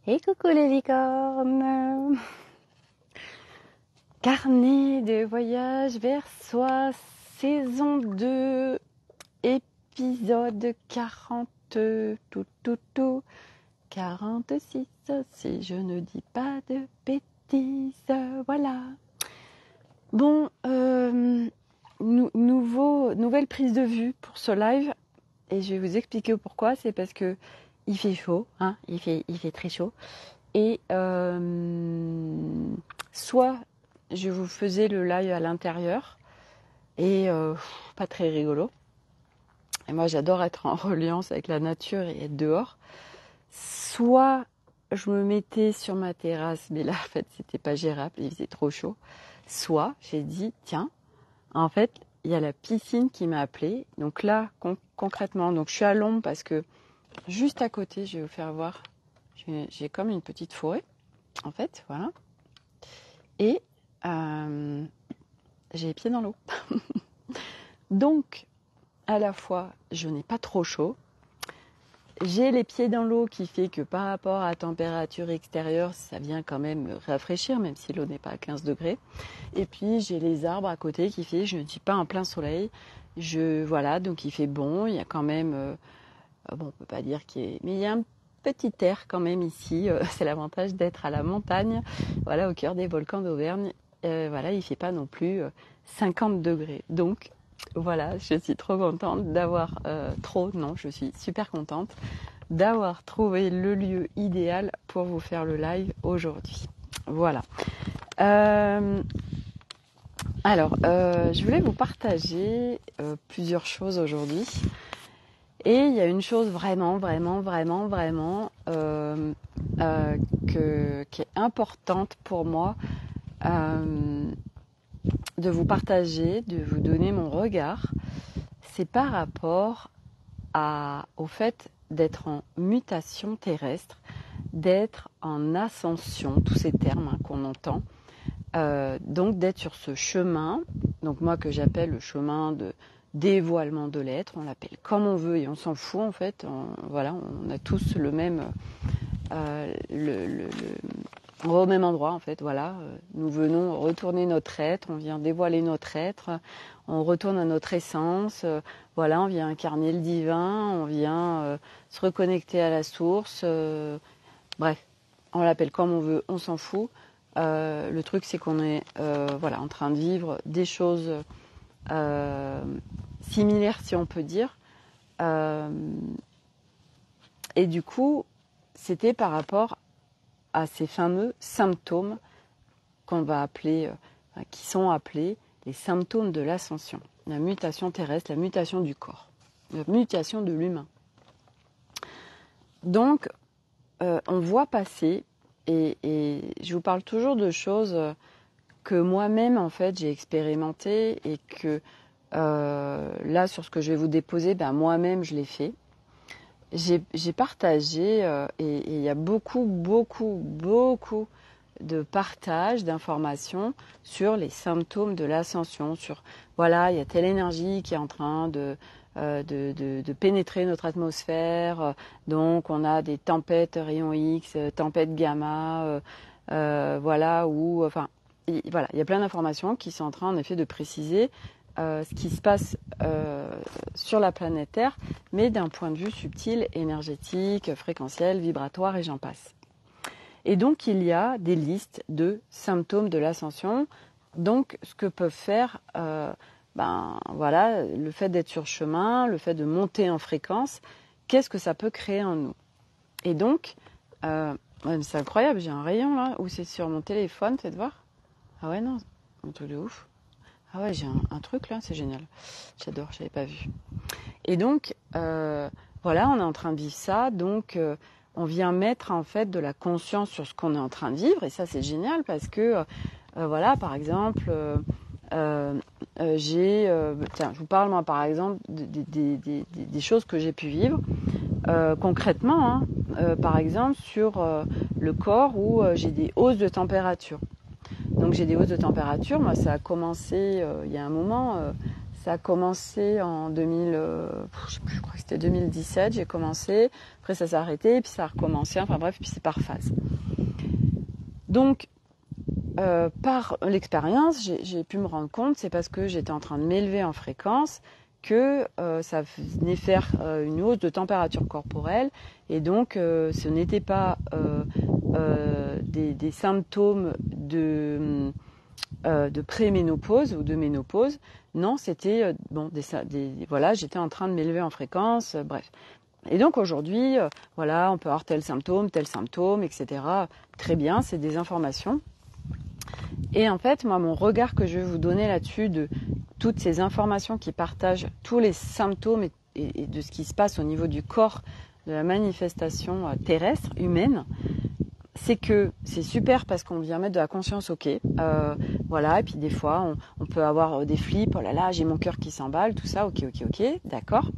Et coucou les licornes. Carnet de voyage vers soi, saison 2, épisode 40, tout, 46, si je ne dis pas de bêtises, voilà. Bon, nouvelle prise de vue pour ce live, et je vais vous expliquer pourquoi. C'est parce que il fait chaud, hein, il fait très chaud, et soit je vous faisais le live à l'intérieur, et pas très rigolo. Et moi, j'adore être en reliance avec la nature et être dehors. Soit je me mettais sur ma terrasse, mais là, en fait, c'était pas gérable, il faisait trop chaud. Soit j'ai dit, tiens, en fait, il y a la piscine qui m'a appelée. Donc là, concrètement, donc je suis à l'ombre parce que juste à côté, je vais vous faire voir, j'ai comme une petite forêt, en fait, voilà. Et j'ai les pieds dans l'eau. Donc, à la fois, je n'ai pas trop chaud. J'ai les pieds dans l'eau qui fait que par rapport à la température extérieure, ça vient quand même me rafraîchir, même si l'eau n'est pas à 15 degrés. Et puis, j'ai les arbres à côté qui fait, je ne suis pas en plein soleil. Voilà, donc il fait bon. Il y a quand même, bon, on peut pas dire qu'il y ait, mais il y a un petit air quand même ici. C'est l'avantage d'être à la montagne, voilà, au cœur des volcans d'Auvergne. Voilà, il fait pas non plus 50 degrés. Donc, voilà, je suis trop contente d'avoir je suis super contente d'avoir trouvé le lieu idéal pour vous faire le live aujourd'hui. Voilà. Je voulais vous partager plusieurs choses aujourd'hui. Et il y a une chose vraiment qui est importante pour moi de vous partager, de vous donner mon regard. C'est par rapport au fait d'être en mutation terrestre, d'être en ascension, tous ces termes qu'on entend, donc d'être sur ce chemin, donc moi que j'appelle le chemin de dévoilement de l'être, on l'appelle comme on veut et on s'en fout en fait, voilà, on a tous le même, on va au même endroit en fait, voilà, nous venons retourner notre être, on vient dévoiler notre être, on retourne à notre essence, voilà, on vient incarner le divin, on vient se reconnecter à la source, bref, on l'appelle comme on veut, on s'en fout. Le truc c'est qu'on est voilà, en train de vivre des choses similaires si on peut dire, et du coup c'était par rapport à ces fameux symptômes qu'on va appeler, qui sont appelés les symptômes de l'ascension, la mutation terrestre, la mutation du corps, la mutation de l'humain. Donc, on voit passer, et je vous parle toujours de choses que moi-même, en fait, j'ai expérimenté et que là, sur ce que je vais vous déposer, moi-même, je l'ai fait. J'ai partagé, et il y a beaucoup de partage d'informations sur les symptômes de l'ascension, sur voilà, il y a telle énergie qui est en train de pénétrer notre atmosphère, donc on a des tempêtes rayons X, tempêtes gamma, voilà, ou enfin, voilà, il y a plein d'informations qui sont en train en effet de préciser ce qui se passe sur la planète Terre, mais d'un point de vue subtil, énergétique, fréquentiel, vibratoire et j'en passe. Et donc, il y a des listes de symptômes de l'ascension. Donc, ce que peuvent faire, voilà, le fait d'être sur chemin, le fait de monter en fréquence, qu'est-ce que ça peut créer en nous? Et donc, c'est incroyable, j'ai un rayon là, où c'est sur mon téléphone, faites voir. Ah ouais, non, un truc de ouf. Ah ouais, j'ai un truc là, c'est génial. J'adore, je l'avais pas vu. Et donc, voilà, on est en train de vivre ça, donc on vient mettre en fait de la conscience sur ce qu'on est en train de vivre, et ça c'est génial parce que, voilà, par exemple, tiens, je vous parle moi par exemple des choses que j'ai pu vivre concrètement, hein, par exemple sur le corps où j'ai des hausses de température. Donc j'ai des hausses de température, moi ça a commencé il y a un moment, Ça a commencé en 2000, je sais plus, je crois que c'était 2017, j'ai commencé. Après, ça s'est arrêté, puis ça a recommencé. Enfin bref, puis c'est par phase. Donc, par l'expérience, j'ai pu me rendre compte, c'est parce que j'étais en train de m'élever en fréquence que ça venait faire une hausse de température corporelle. Et donc, ce n'était pas des symptômes de préménopause ou de ménopause. Non, c'était voilà, j'étais en train de m'élever en fréquence, bref. Et donc aujourd'hui, voilà, on peut avoir tel symptôme, etc. Très bien, c'est des informations. Et en fait, moi, mon regard que je vais vous donner là-dessus de toutes ces informations qui partagent tous les symptômes et de ce qui se passe au niveau du corps, de la manifestation terrestre, humaine, c'est que c'est super parce qu'on vient mettre de la conscience, ok, voilà, et puis des fois on peut avoir des flips, oh là là, j'ai mon cœur qui s'emballe, tout ça, ok, d'accord.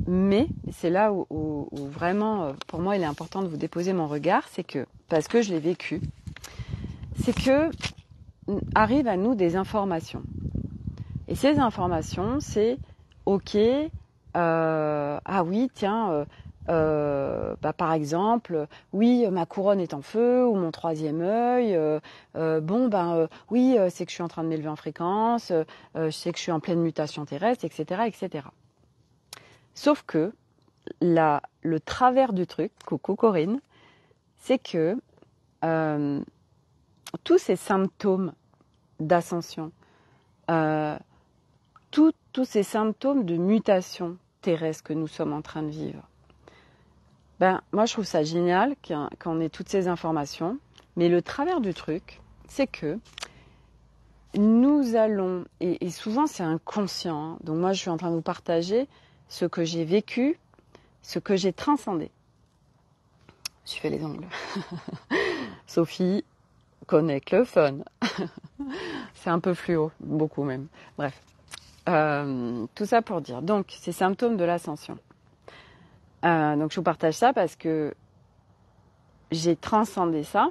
Mais c'est là où vraiment, pour moi, il est important de vous déposer mon regard, c'est que, parce que je l'ai vécu, c'est que arrivent à nous des informations. Et ces informations, c'est, ok, ah oui, tiens, par exemple, oui, ma couronne est en feu, ou mon troisième œil, oui, c'est que je suis en train de m'élever en fréquence, je sais que je suis en pleine mutation terrestre, etc., etc. Sauf que, le travers du truc, coucou Corinne, c'est que tous ces symptômes d'ascension, tous ces symptômes de mutation terrestre que nous sommes en train de vivre, moi je trouve ça génial qu'on ait toutes ces informations, mais le travers du truc, c'est que nous allons, et souvent c'est inconscient, donc moi je suis en train de vous partager ce que j'ai vécu, ce que j'ai transcendé. Je fais les ongles. Sophie connecte le fun. C'est un peu fluo, beaucoup même. Bref, tout ça pour dire. Donc, ces symptômes de l'ascension. Donc, je vous partage ça parce que j'ai transcendé ça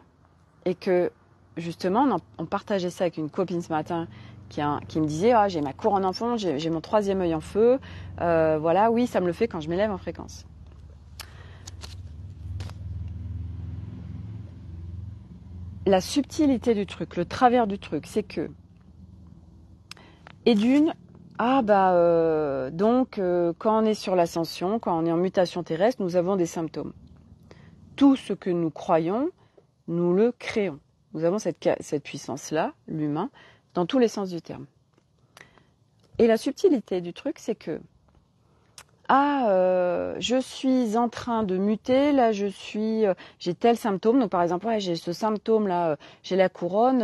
et que, justement, on partageait ça avec une copine ce matin qui me disait « j'ai ma couronne en fond, j'ai mon troisième œil en feu. Voilà, oui, ça me le fait quand je m'élève en fréquence. » La subtilité du truc, le travers du truc, c'est que, et d'une, quand on est sur l'ascension, quand on est en mutation terrestre, nous avons des symptômes. Tout ce que nous croyons, nous le créons. Nous avons cette puissance-là, l'humain, dans tous les sens du terme. Et la subtilité du truc, c'est que, je suis en train de muter, là j'ai tel symptôme, donc par exemple, j'ai ce symptôme-là, j'ai la couronne,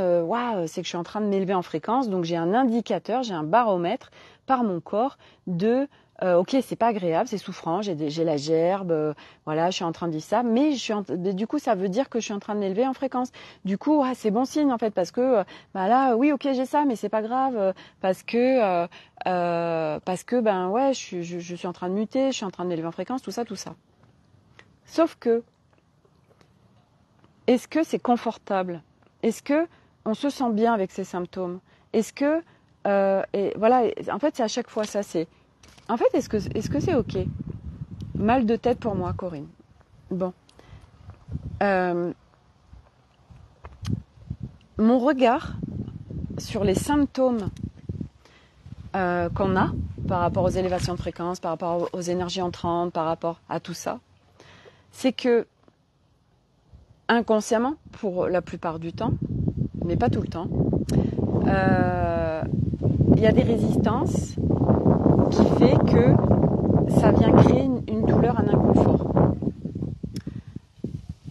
c'est que je suis en train de m'élever en fréquence, donc j'ai un indicateur, j'ai un baromètre par mon corps de, ok, c'est pas agréable, c'est souffrant, j'ai la gerbe, voilà, je suis en train de vivre ça, mais du coup, ça veut dire que je suis en train de m'élever en fréquence. Du coup, c'est bon signe en fait, parce que, oui, ok, j'ai ça, mais c'est pas grave, parce que, je suis en train de muter, je suis en train de m'élever en fréquence, tout ça. Sauf que, est-ce que c'est confortable? Est-ce que on se sent bien avec ces symptômes? Est-ce que, et voilà, en fait, c'est à chaque fois ça, en fait, est-ce que c'est ok? Mal de tête pour moi, Corinne. Bon. Mon regard sur les symptômes qu'on a par rapport aux élévations de fréquence, par rapport aux énergies entrantes, par rapport à tout ça, c'est que inconsciemment, pour la plupart du temps, mais pas tout le temps, il y a des résistances qui fait que ça vient créer une douleur, un inconfort.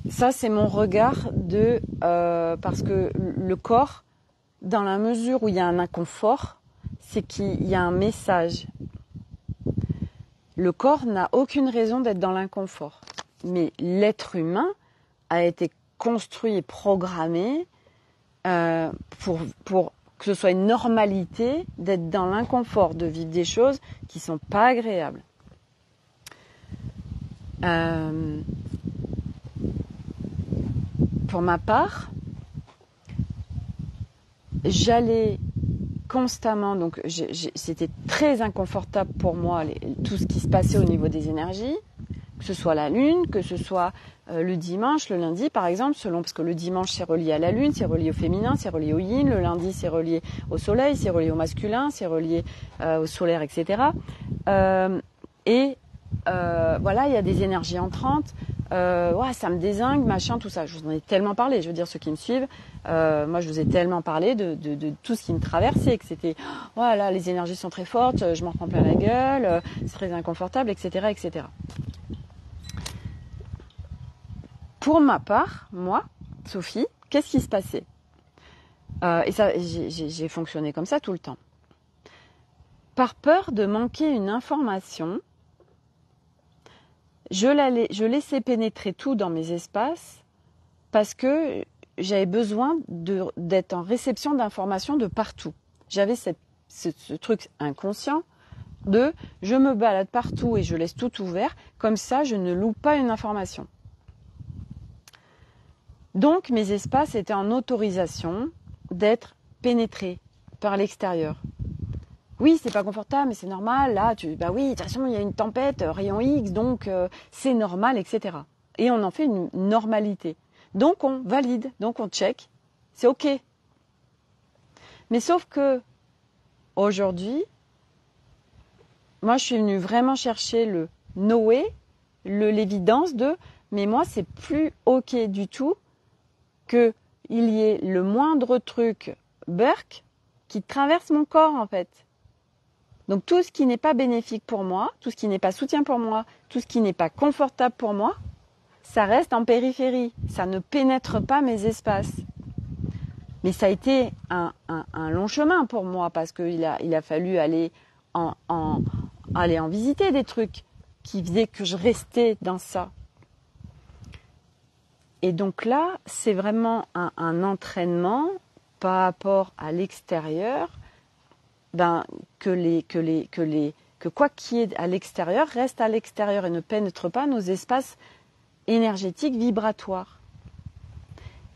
Ça, c'est mon regard parce que le corps, dans la mesure où il y a un inconfort, c'est qu'il y a un message. Le corps n'a aucune raison d'être dans l'inconfort. Mais l'être humain a été construit et programmé pour que ce soit une normalité d'être dans l'inconfort, de vivre des choses qui ne sont pas agréables. Pour ma part, j'allais constamment, donc c'était très inconfortable pour moi, tout ce qui se passait au niveau des énergies, que ce soit la lune, que ce soit le dimanche, le lundi par exemple, parce que le dimanche c'est relié à la lune, c'est relié au féminin, c'est relié au yin, le lundi c'est relié au soleil, c'est relié au masculin, c'est relié au solaire, etc. Voilà, il y a des énergies entrantes, ouais, ça me dézingue, machin, tout ça. Je vous en ai tellement parlé, je veux dire, ceux qui me suivent, moi je vous ai tellement parlé de tout ce qui me traversait, que c'était, voilà, les énergies sont très fortes, je m'en prends plein la gueule, c'est très inconfortable, etc., etc. Pour ma part, moi, Sophie, qu'est-ce qui se passait? Et ça, j'ai fonctionné comme ça tout le temps. Par peur de manquer une information, je laissais pénétrer tout dans mes espaces parce que j'avais besoin d'être en réception d'informations de partout. J'avais ce truc inconscient de je me balade partout et je laisse tout ouvert, comme ça je ne loupe pas une information. Donc mes espaces étaient en autorisation d'être pénétrés par l'extérieur. Oui, c'est pas confortable, mais c'est normal. Là, bah oui, de toute façon, il y a une tempête, rayon X, donc c'est normal, etc. Et on en fait une normalité. Donc on valide, donc on check, c'est ok. Mais sauf que aujourd'hui, moi, je suis venue vraiment chercher le no way, l'évidence de, mais moi, c'est plus ok du tout qu'il y ait le moindre truc burk qui traverse mon corps, en fait. Donc tout ce qui n'est pas bénéfique pour moi, tout ce qui n'est pas soutien pour moi, tout ce qui n'est pas confortable pour moi, ça reste en périphérie. Ça ne pénètre pas mes espaces. Mais ça a été un long chemin pour moi parce qu'il a fallu aller en visiter des trucs qui faisaient que je restais dans ça. Et donc là, c'est vraiment un entraînement par rapport à l'extérieur, que quoi qu'il y ait à l'extérieur reste à l'extérieur et ne pénètre pas nos espaces énergétiques vibratoires.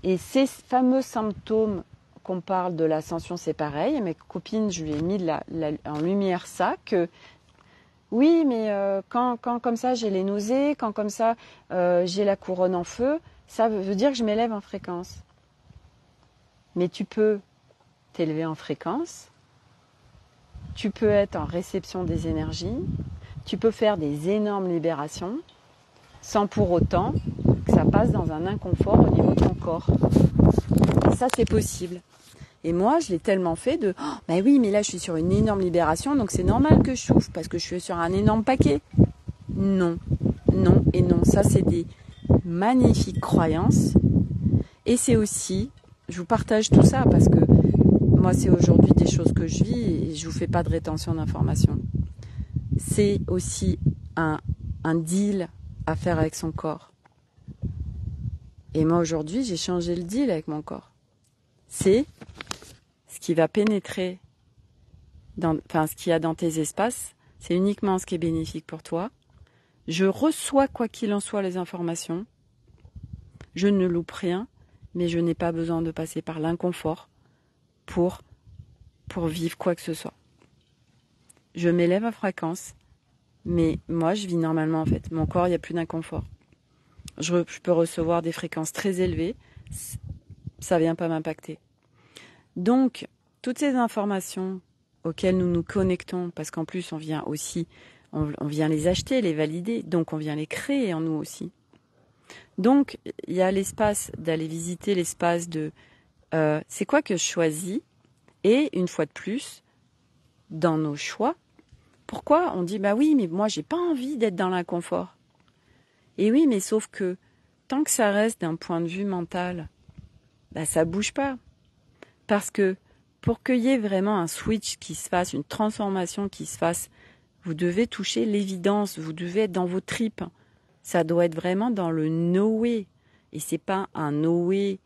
Et ces fameux symptômes qu'on parle de l'ascension, c'est pareil. Et mes copines, je lui ai mis en lumière ça, que oui, mais quand comme ça j'ai les nausées, quand comme ça j'ai la couronne en feu, ça veut dire que je m'élève en fréquence. Mais tu peux t'élever en fréquence, tu peux être en réception des énergies, tu peux faire des énormes libérations, sans pour autant que ça passe dans un inconfort au niveau de ton corps. Et ça, c'est possible. Et moi, je l'ai tellement fait de « Oh, ben oui, mais là, je suis sur une énorme libération, donc c'est normal que je souffre parce que je suis sur un énorme paquet. » Non, non et non. Ça, c'est des magnifiques croyances. Et c'est aussi, je vous partage tout ça parce que moi, c'est aujourd'hui des choses que je vis et je ne vous fais pas de rétention d'informations. C'est aussi un deal à faire avec son corps. Et moi, aujourd'hui, j'ai changé le deal avec mon corps. C'est ce qui va pénétrer, ce qu'il y a dans tes espaces, c'est uniquement ce qui est bénéfique pour toi. Je reçois, quoi qu'il en soit, les informations. Je ne loupe rien, mais je n'ai pas besoin de passer par l'inconfort pour vivre quoi que ce soit. Je m'élève à fréquence, mais moi, je vis normalement, en fait. Mon corps, il n'y a plus d'inconfort. Je peux recevoir des fréquences très élevées, ça ne vient pas m'impacter. Donc, toutes ces informations auxquelles nous nous connectons, parce qu'en plus, on vient les acheter, les valider, donc on vient les créer en nous aussi. Donc, il y a l'espace d'aller visiter l'espace de c'est quoi que je choisis, et une fois de plus, dans nos choix, pourquoi on dit bah oui, mais moi j'ai pas envie d'être dans l'inconfort. Et oui, mais sauf que tant que ça reste d'un point de vue mental, bah ça bouge pas. Parce que pour qu'il y ait vraiment un switch qui se fasse, une transformation qui se fasse, vous devez toucher l'évidence, vous devez être dans vos tripes. Ça doit être vraiment dans le no way. Et c'est pas un no way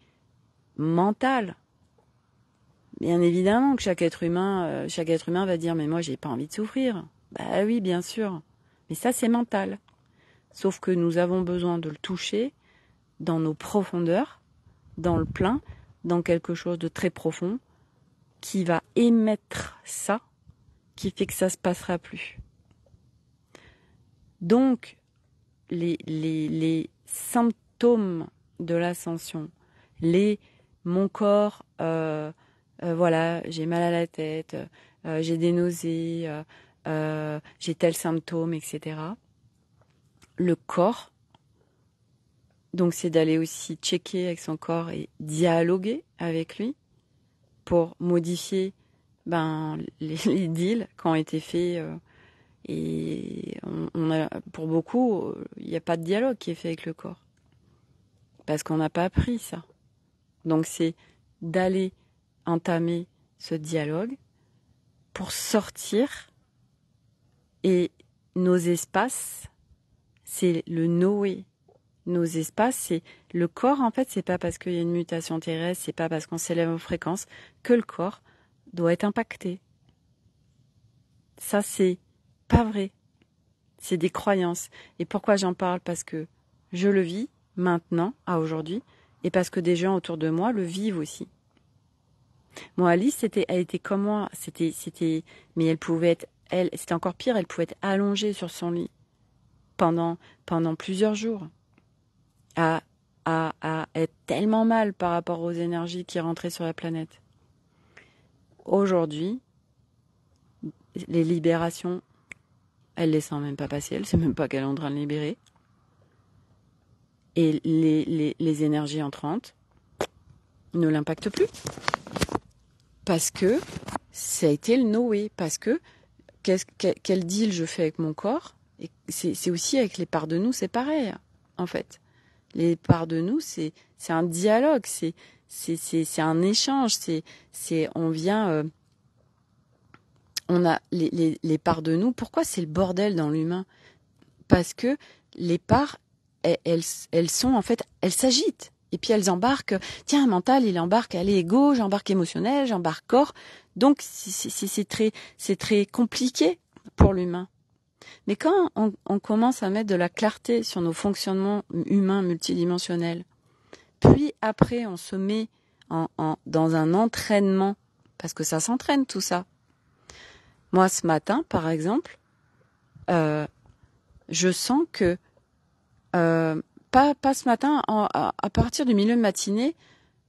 mental. Bien évidemment que chaque être humain va dire mais moi j'ai pas envie de souffrir. Bah oui, bien sûr. Mais ça c'est mental. Sauf que nous avons besoin de le toucher dans nos profondeurs, dans le plein, dans quelque chose de très profond, qui va émettre ça qui fait que ça se passera plus. Donc, les symptômes de l'ascension, mon corps, voilà, j'ai mal à la tête, j'ai des nausées, j'ai tel symptôme, etc. Le corps, donc c'est d'aller aussi checker avec son corps et dialoguer avec lui pour modifier les deals qui ont été faits. Et on a, pour beaucoup, il n'y a pas de dialogue qui est fait avec le corps. Parce qu'on n'a pas appris ça. Donc c'est d'aller entamer ce dialogue pour sortir. Et nos espaces, c'est le Noé. Nos espaces, c'est le corps, en fait, c'est pas parce qu'il y a une mutation terrestre, c'est pas parce qu'on s'élève en fréquence que le corps doit être impacté. Ça, c'est pas vrai. C'est des croyances. Et pourquoi j'en parle? Parce que je le vis maintenant, à aujourd'hui, et parce que des gens autour de moi le vivent aussi. Moi, Alice, elle était comme moi. Mais elle pouvait être, c'était encore pire, elle pouvait être allongée sur son lit pendant plusieurs jours, à être tellement mal par rapport aux énergies qui rentraient sur la planète. Aujourd'hui, les libérations, elle les sent même pas passer, elle sait même pas qu'elle est en train de libérer. Et les énergies entrantes ne l'impactent plus. Parce que ça a été le Noé. Parce que quel deal je fais avec mon corps? Et c'est aussi avec les parts de nous, c'est pareil, en fait. Les parts de nous, c'est un dialogue, c'est un échange, on vient... on a les parts de nous. Pourquoi c'est le bordel dans l'humain? Parce que les parts, elles sont en fait, elles s'agitent. Et puis elles embarquent, tiens, mental, il embarque, allez, égo, j'embarque émotionnel, j'embarque corps. Donc c'est très compliqué pour l'humain. Mais quand on commence à mettre de la clarté sur nos fonctionnements humains multidimensionnels, puis après on se met dans un entraînement, parce que ça s'entraîne tout ça. Moi, ce matin, par exemple, je sens que, pas ce matin, à partir du milieu de matinée,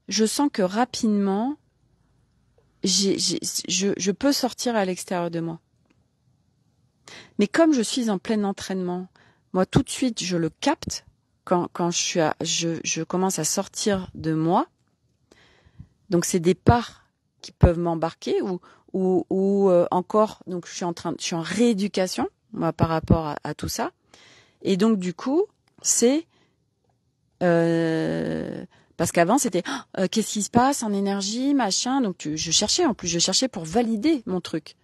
je sens que rapidement, je peux sortir à l'extérieur de moi. Mais comme je suis en plein entraînement, moi, tout de suite, je le capte quand je commence à sortir de moi. Donc, c'est des parts qui peuvent m'embarquer ou encore, donc je suis en rééducation, moi, par rapport à tout ça. Et donc, du coup, c'est parce qu'avant, c'était qu'est-ce qui se passe en énergie, machin. Donc, je cherchais pour valider mon truc.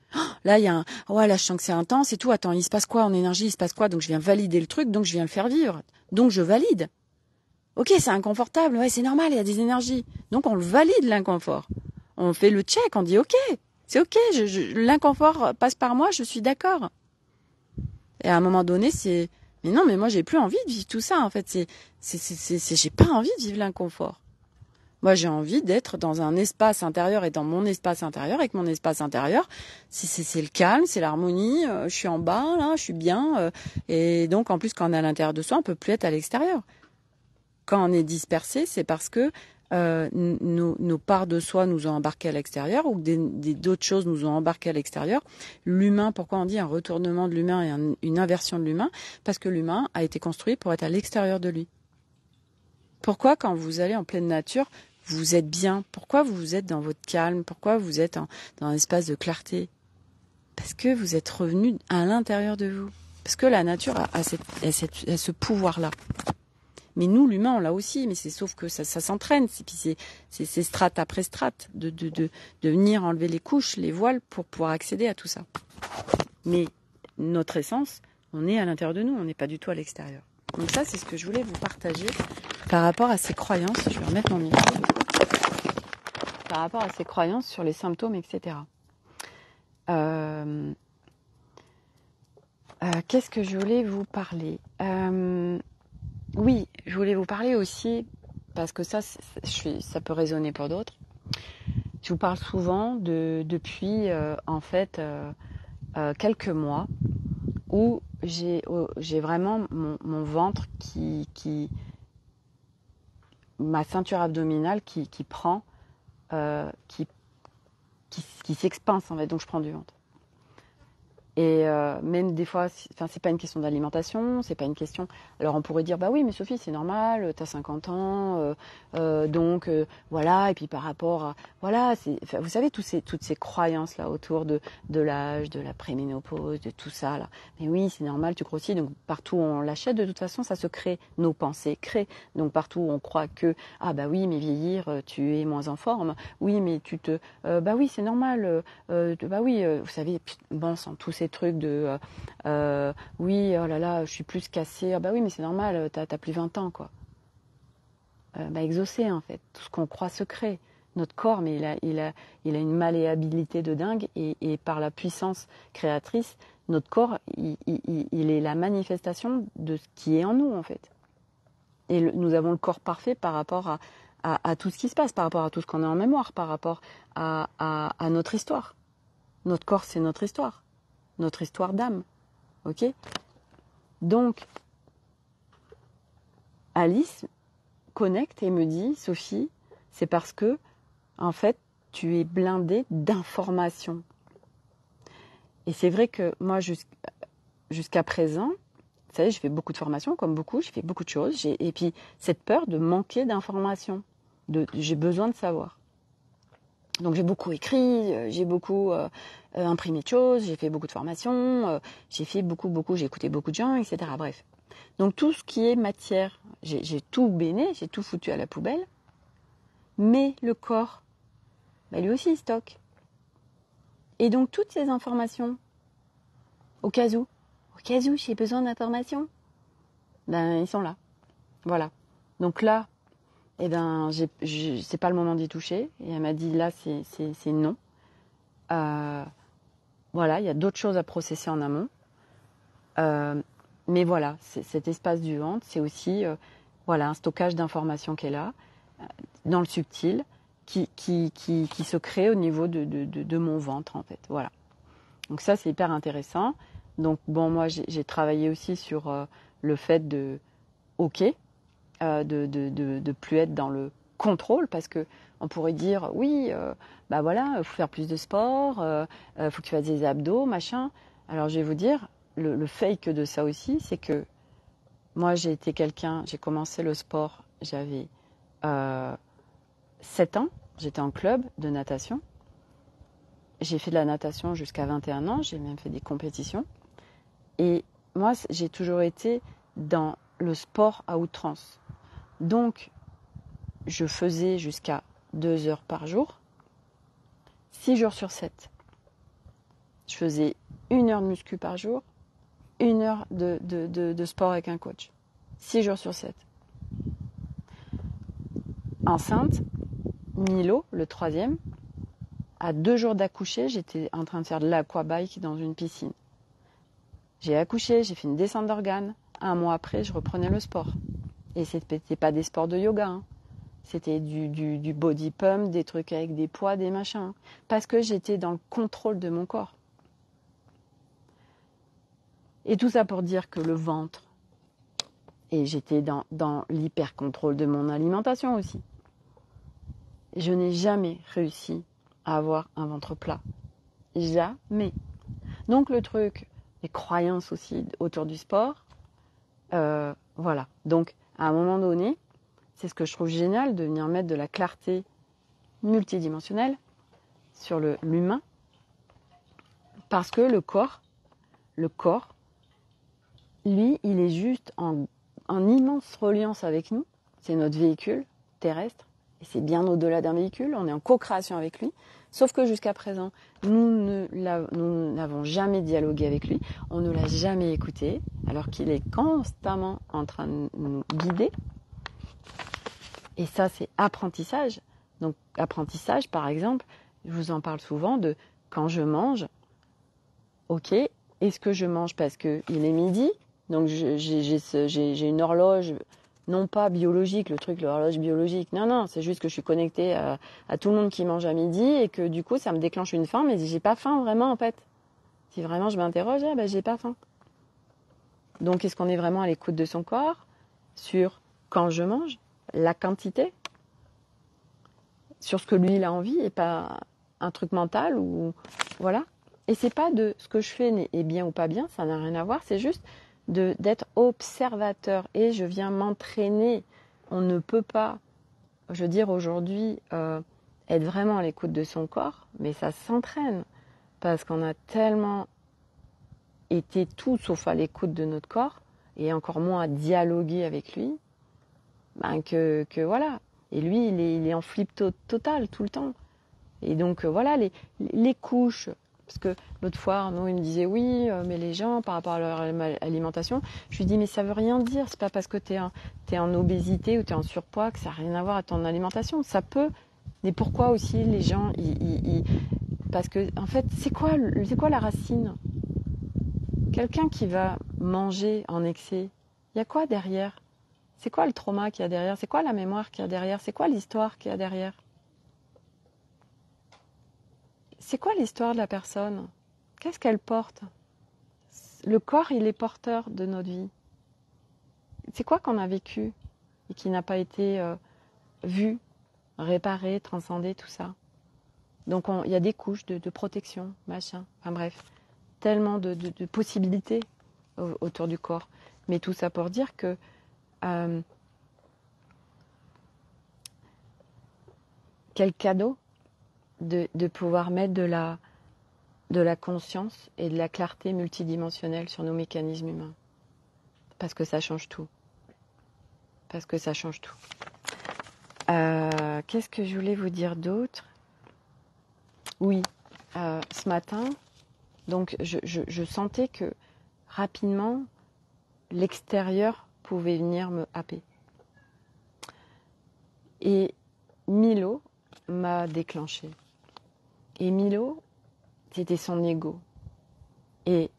Là, il y a là, je sens que c'est intense et tout. Attends, il se passe quoi en énergie? Il se passe quoi? Donc, je viens valider le truc, donc je viens le faire vivre. Donc, je valide. Ok, c'est inconfortable, ouais, c'est normal, il y a des énergies. Donc, on le valide, l'inconfort. On fait le check, on dit ok, c'est ok, l'inconfort passe par moi, je suis d'accord. Et à un moment donné, mais non, mais moi, j'ai plus envie de vivre tout ça, en fait. J'ai pas envie de vivre l'inconfort. Moi, j'ai envie d'être dans un espace intérieur et dans mon espace intérieur. Avec mon espace intérieur, c'est le calme, c'est l'harmonie. Je suis en bas, là, je suis bien. Et donc, en plus, quand on est à l'intérieur de soi, on peut plus être à l'extérieur. Quand on est dispersé, c'est parce que nos parts de soi nous ont embarqués à l'extérieur ou d'autres choses nous ont embarqués à l'extérieur. L'humain, pourquoi on dit un retournement de l'humain et une inversion de l'humain? Parce que l'humain a été construit pour être à l'extérieur de lui. Pourquoi, quand vous allez en pleine nature, vous êtes bien? Pourquoi vous êtes dans votre calme? Pourquoi vous êtes dans un espace de clarté? Parce que vous êtes revenu à l'intérieur de vous. Parce que la nature a ce pouvoir-là. Mais nous, l'humain, on l'a aussi, mais sauf que ça s'entraîne. C'est strate après strate de venir enlever les couches, les voiles pour pouvoir accéder à tout ça. Mais notre essence, on est à l'intérieur de nous, on n'est pas du tout à l'extérieur. Donc ça, c'est ce que je voulais vous partager par rapport à ces croyances. Je vais remettre mon micro. Par rapport à ces croyances sur les symptômes, etc. Qu'est-ce que je voulais vous parler? Oui, je voulais vous parler aussi, parce que ça peut résonner pour d'autres, je vous parle souvent depuis en fait quelques mois où j'ai vraiment mon ventre ma ceinture abdominale qui prend, qui s'expanse en fait, donc je prends du ventre. Et même des fois, c'est pas une question d'alimentation, c'est pas une question. Alors on pourrait dire, bah oui, mais Sophie, c'est normal, t'as 50 ans, donc voilà. Et puis par rapport à, voilà, vous savez, toutes ces croyances là autour de l'âge, de la préménopause, de tout ça là. Mais oui, c'est normal, tu grossis. Donc partout où on l'achète, de toute façon, ça se crée. Nos pensées créent. Donc partout où on croit que, ah bah oui, mais vieillir, tu es moins en forme. Oui, mais bah oui, c'est normal. Bah oui, vous savez, bon, sans tous ces trucs de oui, oh là là, je suis plus cassée. Ah bah oui, mais c'est normal, t'as plus 20 ans, quoi. Bah exaucé, en fait. Tout ce qu'on croit se crée. Notre corps, mais il a une malléabilité de dingue et par la puissance créatrice, notre corps, il est la manifestation de ce qui est en nous, en fait. Et nous avons le corps parfait par rapport à tout ce qui se passe, par rapport à tout ce qu'on a en mémoire, par rapport à notre histoire. Notre corps, c'est notre histoire d'âme, ok? Donc, Alice connecte et me dit, Sophie, c'est parce que, en fait, tu es blindée d'informations. Et c'est vrai que moi, jusqu'à présent, vous savez, je fais beaucoup de formations, comme beaucoup, je fais beaucoup de choses, et puis cette peur de manquer d'informations, j'ai besoin de savoir. Donc j'ai beaucoup écrit, j'ai beaucoup imprimé de choses, j'ai fait beaucoup de formations, j'ai écouté beaucoup de gens, etc. Bref. Donc tout ce qui est matière, j'ai tout béné, j'ai tout foutu à la poubelle. Mais le corps, bah lui aussi il stocke. Et donc toutes ces informations, au cas où j'ai besoin d'informations, ben ils sont là. Voilà. Donc là, eh ben, c'est pas le moment d'y toucher. Et elle m'a dit, là, c'est non. Voilà, il y a d'autres choses à processer en amont. Mais voilà, cet espace du ventre, c'est aussi voilà, un stockage d'informations qui est là, dans le subtil, qui se crée au niveau de mon ventre, en fait. Voilà. Donc ça, c'est hyper intéressant. Donc bon, moi, j'ai travaillé aussi sur le fait de, ok, de plus être dans le contrôle, parce que on pourrait dire oui, bah voilà, faut faire plus de sport, faut que tu fasses des abdos, machin. Alors je vais vous dire, le fake de ça aussi, c'est que moi j'ai commencé le sport, j'avais 7 ans, j'étais en club de natation. J'ai fait de la natation jusqu'à 21 ans, j'ai même fait des compétitions. Et moi, j'ai toujours été dans le sport à outrance. Donc, je faisais jusqu'à 2 heures par jour, 6 jours sur 7. Je faisais 1 heure de muscu par jour, 1 heure de sport avec un coach. 6 jours sur 7. Enceinte, Milo, le 3e, à 2 jours d'accoucher, j'étais en train de faire de l'aquabike dans une piscine. J'ai accouché, j'ai fait une descente d'organes. 1 mois après, je reprenais le sport. Et c'était pas des sports de yoga, hein. C'était du body pump, des trucs avec des poids, des machins. Parce que j'étais dans le contrôle de mon corps. Et tout ça pour dire que le ventre, et j'étais dans l'hyper-contrôle de mon alimentation aussi. Je n'ai jamais réussi à avoir un ventre plat. Jamais. Donc le truc, les croyances aussi autour du sport, voilà. Donc à un moment donné, c'est ce que je trouve génial, de venir mettre de la clarté multidimensionnelle sur l'humain, parce que le corps, lui, il est juste en immense reliance avec nous. C'est notre véhicule terrestre, et c'est bien au-delà d'un véhicule, on est en co-création avec lui, sauf que jusqu'à présent, nous n'avons jamais dialogué avec lui, on ne l'a jamais écouté, alors qu'il est constamment en train de nous guider. Et ça, c'est apprentissage. Donc, apprentissage, par exemple, je vous en parle souvent de quand je mange, ok, est-ce que je mange parce qu'il est midi, donc j'ai une horloge, non pas biologique, le truc, l'horloge biologique. Non, c'est juste que je suis connectée à tout le monde qui mange à midi et que du coup, ça me déclenche une faim, mais j'ai pas faim vraiment en fait. Si vraiment je m'interroge, j'ai pas faim. Donc, est-ce qu'on est vraiment à l'écoute de son corps sur quand je mange, la quantité, sur ce que lui il a envie et pas un truc mental ou voilà. Et c'est pas de ce que je fais est bien ou pas bien, ça n'a rien à voir, c'est juste d'être observateur et je viens m'entraîner. On ne peut pas, je veux dire aujourd'hui, être vraiment à l'écoute de son corps, mais ça s'entraîne parce qu'on a tellement été tout sauf à l'écoute de notre corps et encore moins à dialoguer avec lui, que voilà. Et lui, il est en flip total tout le temps. Et donc voilà, les couches, parce que l'autre fois, il me disait oui, mais les gens, par rapport à leur alimentation, je lui dis mais ça veut rien dire, c'est pas parce que t'es en obésité ou t'es en surpoids que ça n'a rien à voir à ton alimentation. Ça peut, mais pourquoi aussi les gens, parce que en fait, c'est quoi la racine? Quelqu'un qui va manger en excès, il y a quoi derrière? C'est quoi le trauma qu'il y a derrière? C'est quoi la mémoire qu'il y a derrière? C'est quoi l'histoire qu'il y a derrière? C'est quoi l'histoire de la personne? Qu'est-ce qu'elle porte? Le corps, il est porteur de notre vie. C'est quoi qu'on a vécu et qui n'a pas été vu, réparé, transcendé, tout ça? Donc il y a des couches de protection, machin. Enfin bref, tellement de possibilités autour du corps. Mais tout ça pour dire que quel cadeau de pouvoir mettre de la conscience et de la clarté multidimensionnelle sur nos mécanismes humains. Parce que ça change tout. Parce que ça change tout. Qu'est-ce que je voulais vous dire d'autre? Oui, ce matin, donc je sentais que rapidement, l'extérieur pouvait venir me happer. Et Milo m'a déclenché. Et Milo, c'était son ego. Et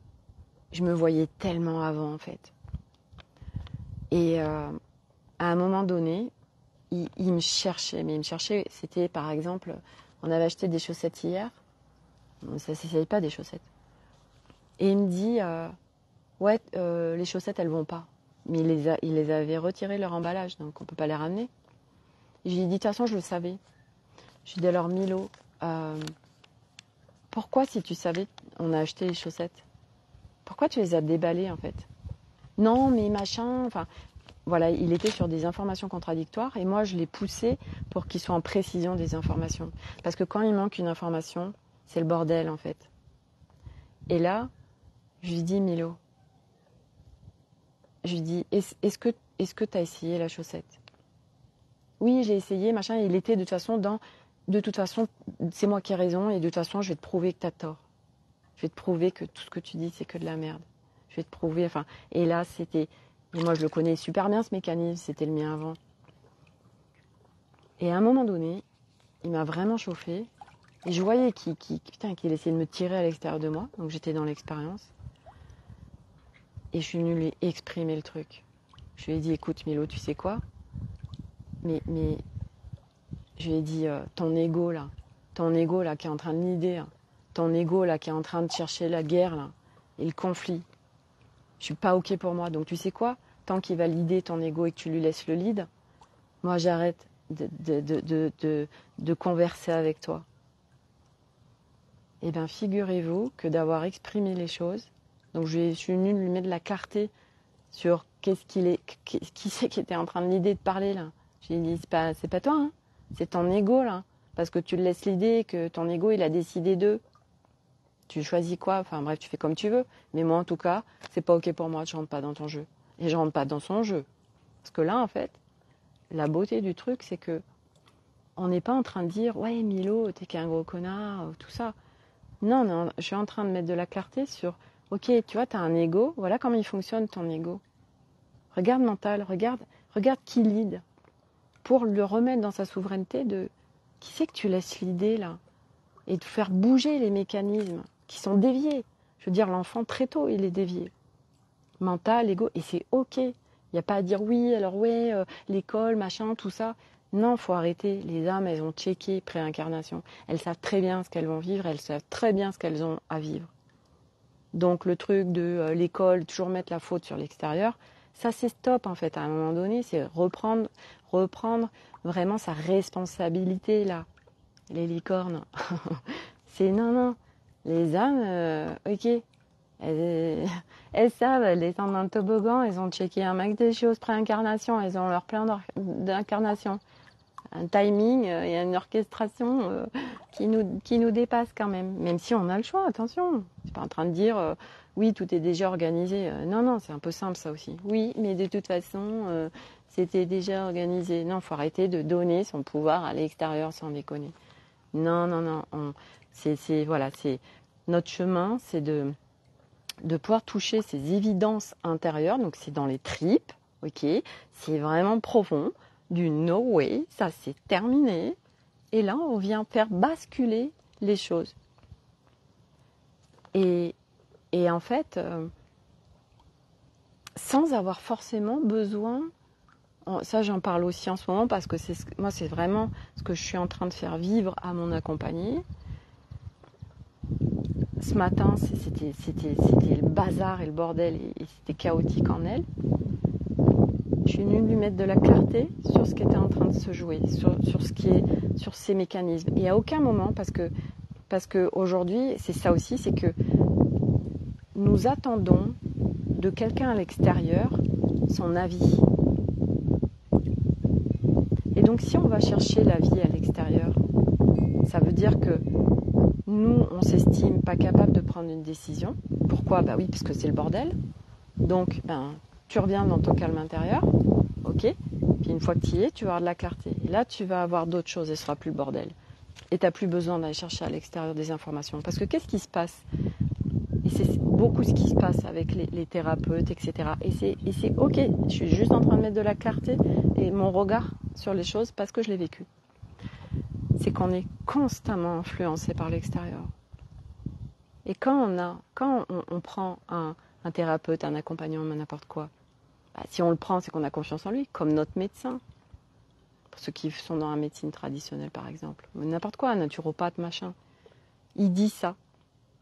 je me voyais tellement avant, en fait. Et à un moment donné, il me cherchait. Mais il me cherchait, c'était par exemple, on avait acheté des chaussettes hier. Ça ne s'essaye pas des chaussettes. Et il me dit, ouais, les chaussettes, elles vont pas. Mais il les avait retirées leur emballage, donc on ne peut pas les ramener. Et je lui ai dit, de toute façon, je le savais. Je lui ai dit, alors Milo, pourquoi si tu savais, on a acheté les chaussettes, pourquoi tu les as déballées en fait? Non, mais machin, enfin, voilà, il était sur des informations contradictoires et moi je l'ai poussé pour qu'il soit en précision des informations. Parce que quand il manque une information, c'est le bordel en fait. Et là, je lui dis, Milo, je lui dis, est-ce que tu as essayé la chaussette? Oui, j'ai essayé, machin, et il était de toute façon, c'est moi qui ai raison et de toute façon, je vais te prouver que tu as tort. Je vais te prouver que tout ce que tu dis, c'est que de la merde. Je vais te prouver, enfin, et là, c'était, et moi je le connais super bien ce mécanisme, c'était le mien avant. Et à un moment donné, il m'a vraiment chauffé, et je voyais qu'il essayait de me tirer à l'extérieur de moi, donc j'étais dans l'expérience. Et je suis venue lui exprimer le truc. Je lui ai dit, écoute Milo, tu sais quoi? Mais je lui ai dit, ton ego là qui est en train de nider, hein, ton ego là qui est en train de chercher la guerre là, et le conflit, je suis pas ok pour moi. Donc tu sais quoi? Tant qu'il va leader ton ego et que tu lui laisses le lead, moi j'arrête de converser avec toi. Eh bien figurez-vous que d'avoir exprimé les choses, donc je suis venue lui mettre de la clarté sur qui c'est qui était en train de leader, de parler là. J'ai dit, c'est pas toi, hein, c'est ton ego là. Parce que tu le laisses l'idée que ton ego, il a décidé d'eux. Tu choisis quoi? Enfin bref, tu fais comme tu veux. Mais moi, en tout cas, c'est pas ok pour moi. Je rentre pas dans ton jeu. Et je rentre pas dans son jeu. Parce que là, en fait, la beauté du truc, c'est que on n'est pas en train de dire, ouais, Milo, t'es qu'un gros connard, tout ça. Non, je suis en train de mettre de la clarté sur, ok, tu vois, t'as un ego. Voilà comment il fonctionne ton ego. Regarde mental, regarde qui lead. Pour le remettre dans sa souveraineté de qui c'est que tu laisses l'idée là et de faire bouger les mécanismes qui sont déviés. Je veux dire, l'enfant très tôt il est dévié, mental, égo, et c'est ok. Il n'y a pas à dire oui, alors ouais, l'école, machin, tout ça. Non, faut arrêter. Les âmes, elles ont checké pré-incarnation. Elles savent très bien ce qu'elles vont vivre, elles savent très bien ce qu'elles ont à vivre. Donc le truc de l'école, toujours mettre la faute sur l'extérieur, ça c'est stop en fait. À un moment donné, c'est reprendre vraiment sa responsabilité là. Les licornes. C'est non. Les âmes, ok. Elles savent, elles descendent dans le toboggan, elles ont checké un max des choses pré-incarnation, elles ont leur plan d'incarnation. Un timing et une orchestration qui nous dépasse quand même. Même si on a le choix, attention. C'est pas en train de dire oui, tout est déjà organisé. Non, c'est un peu simple ça aussi. Oui, mais de toute façon, c'était déjà organisé. Non, faut arrêter de donner son pouvoir à l'extérieur sans déconner. Non. Voilà, c'est notre chemin, c'est de pouvoir toucher ces évidences intérieures. Donc c'est dans les tripes, ok. C'est vraiment profond. Du no way, ça c'est terminé. Et là, on vient faire basculer les choses. Et en fait, sans avoir forcément besoin, ça j'en parle aussi en ce moment parce que moi c'est vraiment ce que je suis en train de faire vivre à mon accompagné. Ce matin, c'était le bazar et le bordel et c'était chaotique en elle. Je suis venue lui mettre de la clarté sur ce qui était en train de se jouer, sur ces mécanismes. Et à aucun moment, parce que aujourd'hui, c'est ça aussi, c'est que nous attendons de quelqu'un à l'extérieur son avis. Et donc, si on va chercher l'avis à l'extérieur, ça veut dire que nous, on s'estime pas capable de prendre une décision. Pourquoi ? Bah oui, parce que c'est le bordel. Donc, tu reviens dans ton calme intérieur, ok ? Puis une fois que tu y es, tu vas avoir de la clarté. Et là, tu vas avoir d'autres choses et ce sera plus le bordel. Et tu n'as plus besoin d'aller chercher à l'extérieur des informations. Parce que qu'est-ce qui se passe ? Et c'est beaucoup ce qui se passe avec les thérapeutes, etc. Et c'est ok, je suis juste en train de mettre de la clarté et mon regard sur les choses parce que je l'ai vécu. C'est qu'on est constamment influencé par l'extérieur. Et quand on prend un thérapeute, un accompagnant, n'importe quoi, si on le prend, c'est qu'on a confiance en lui, comme notre médecin. Pour ceux qui sont dans la médecine traditionnelle, par exemple. N'importe quoi, un naturopathe, machin. Il dit ça.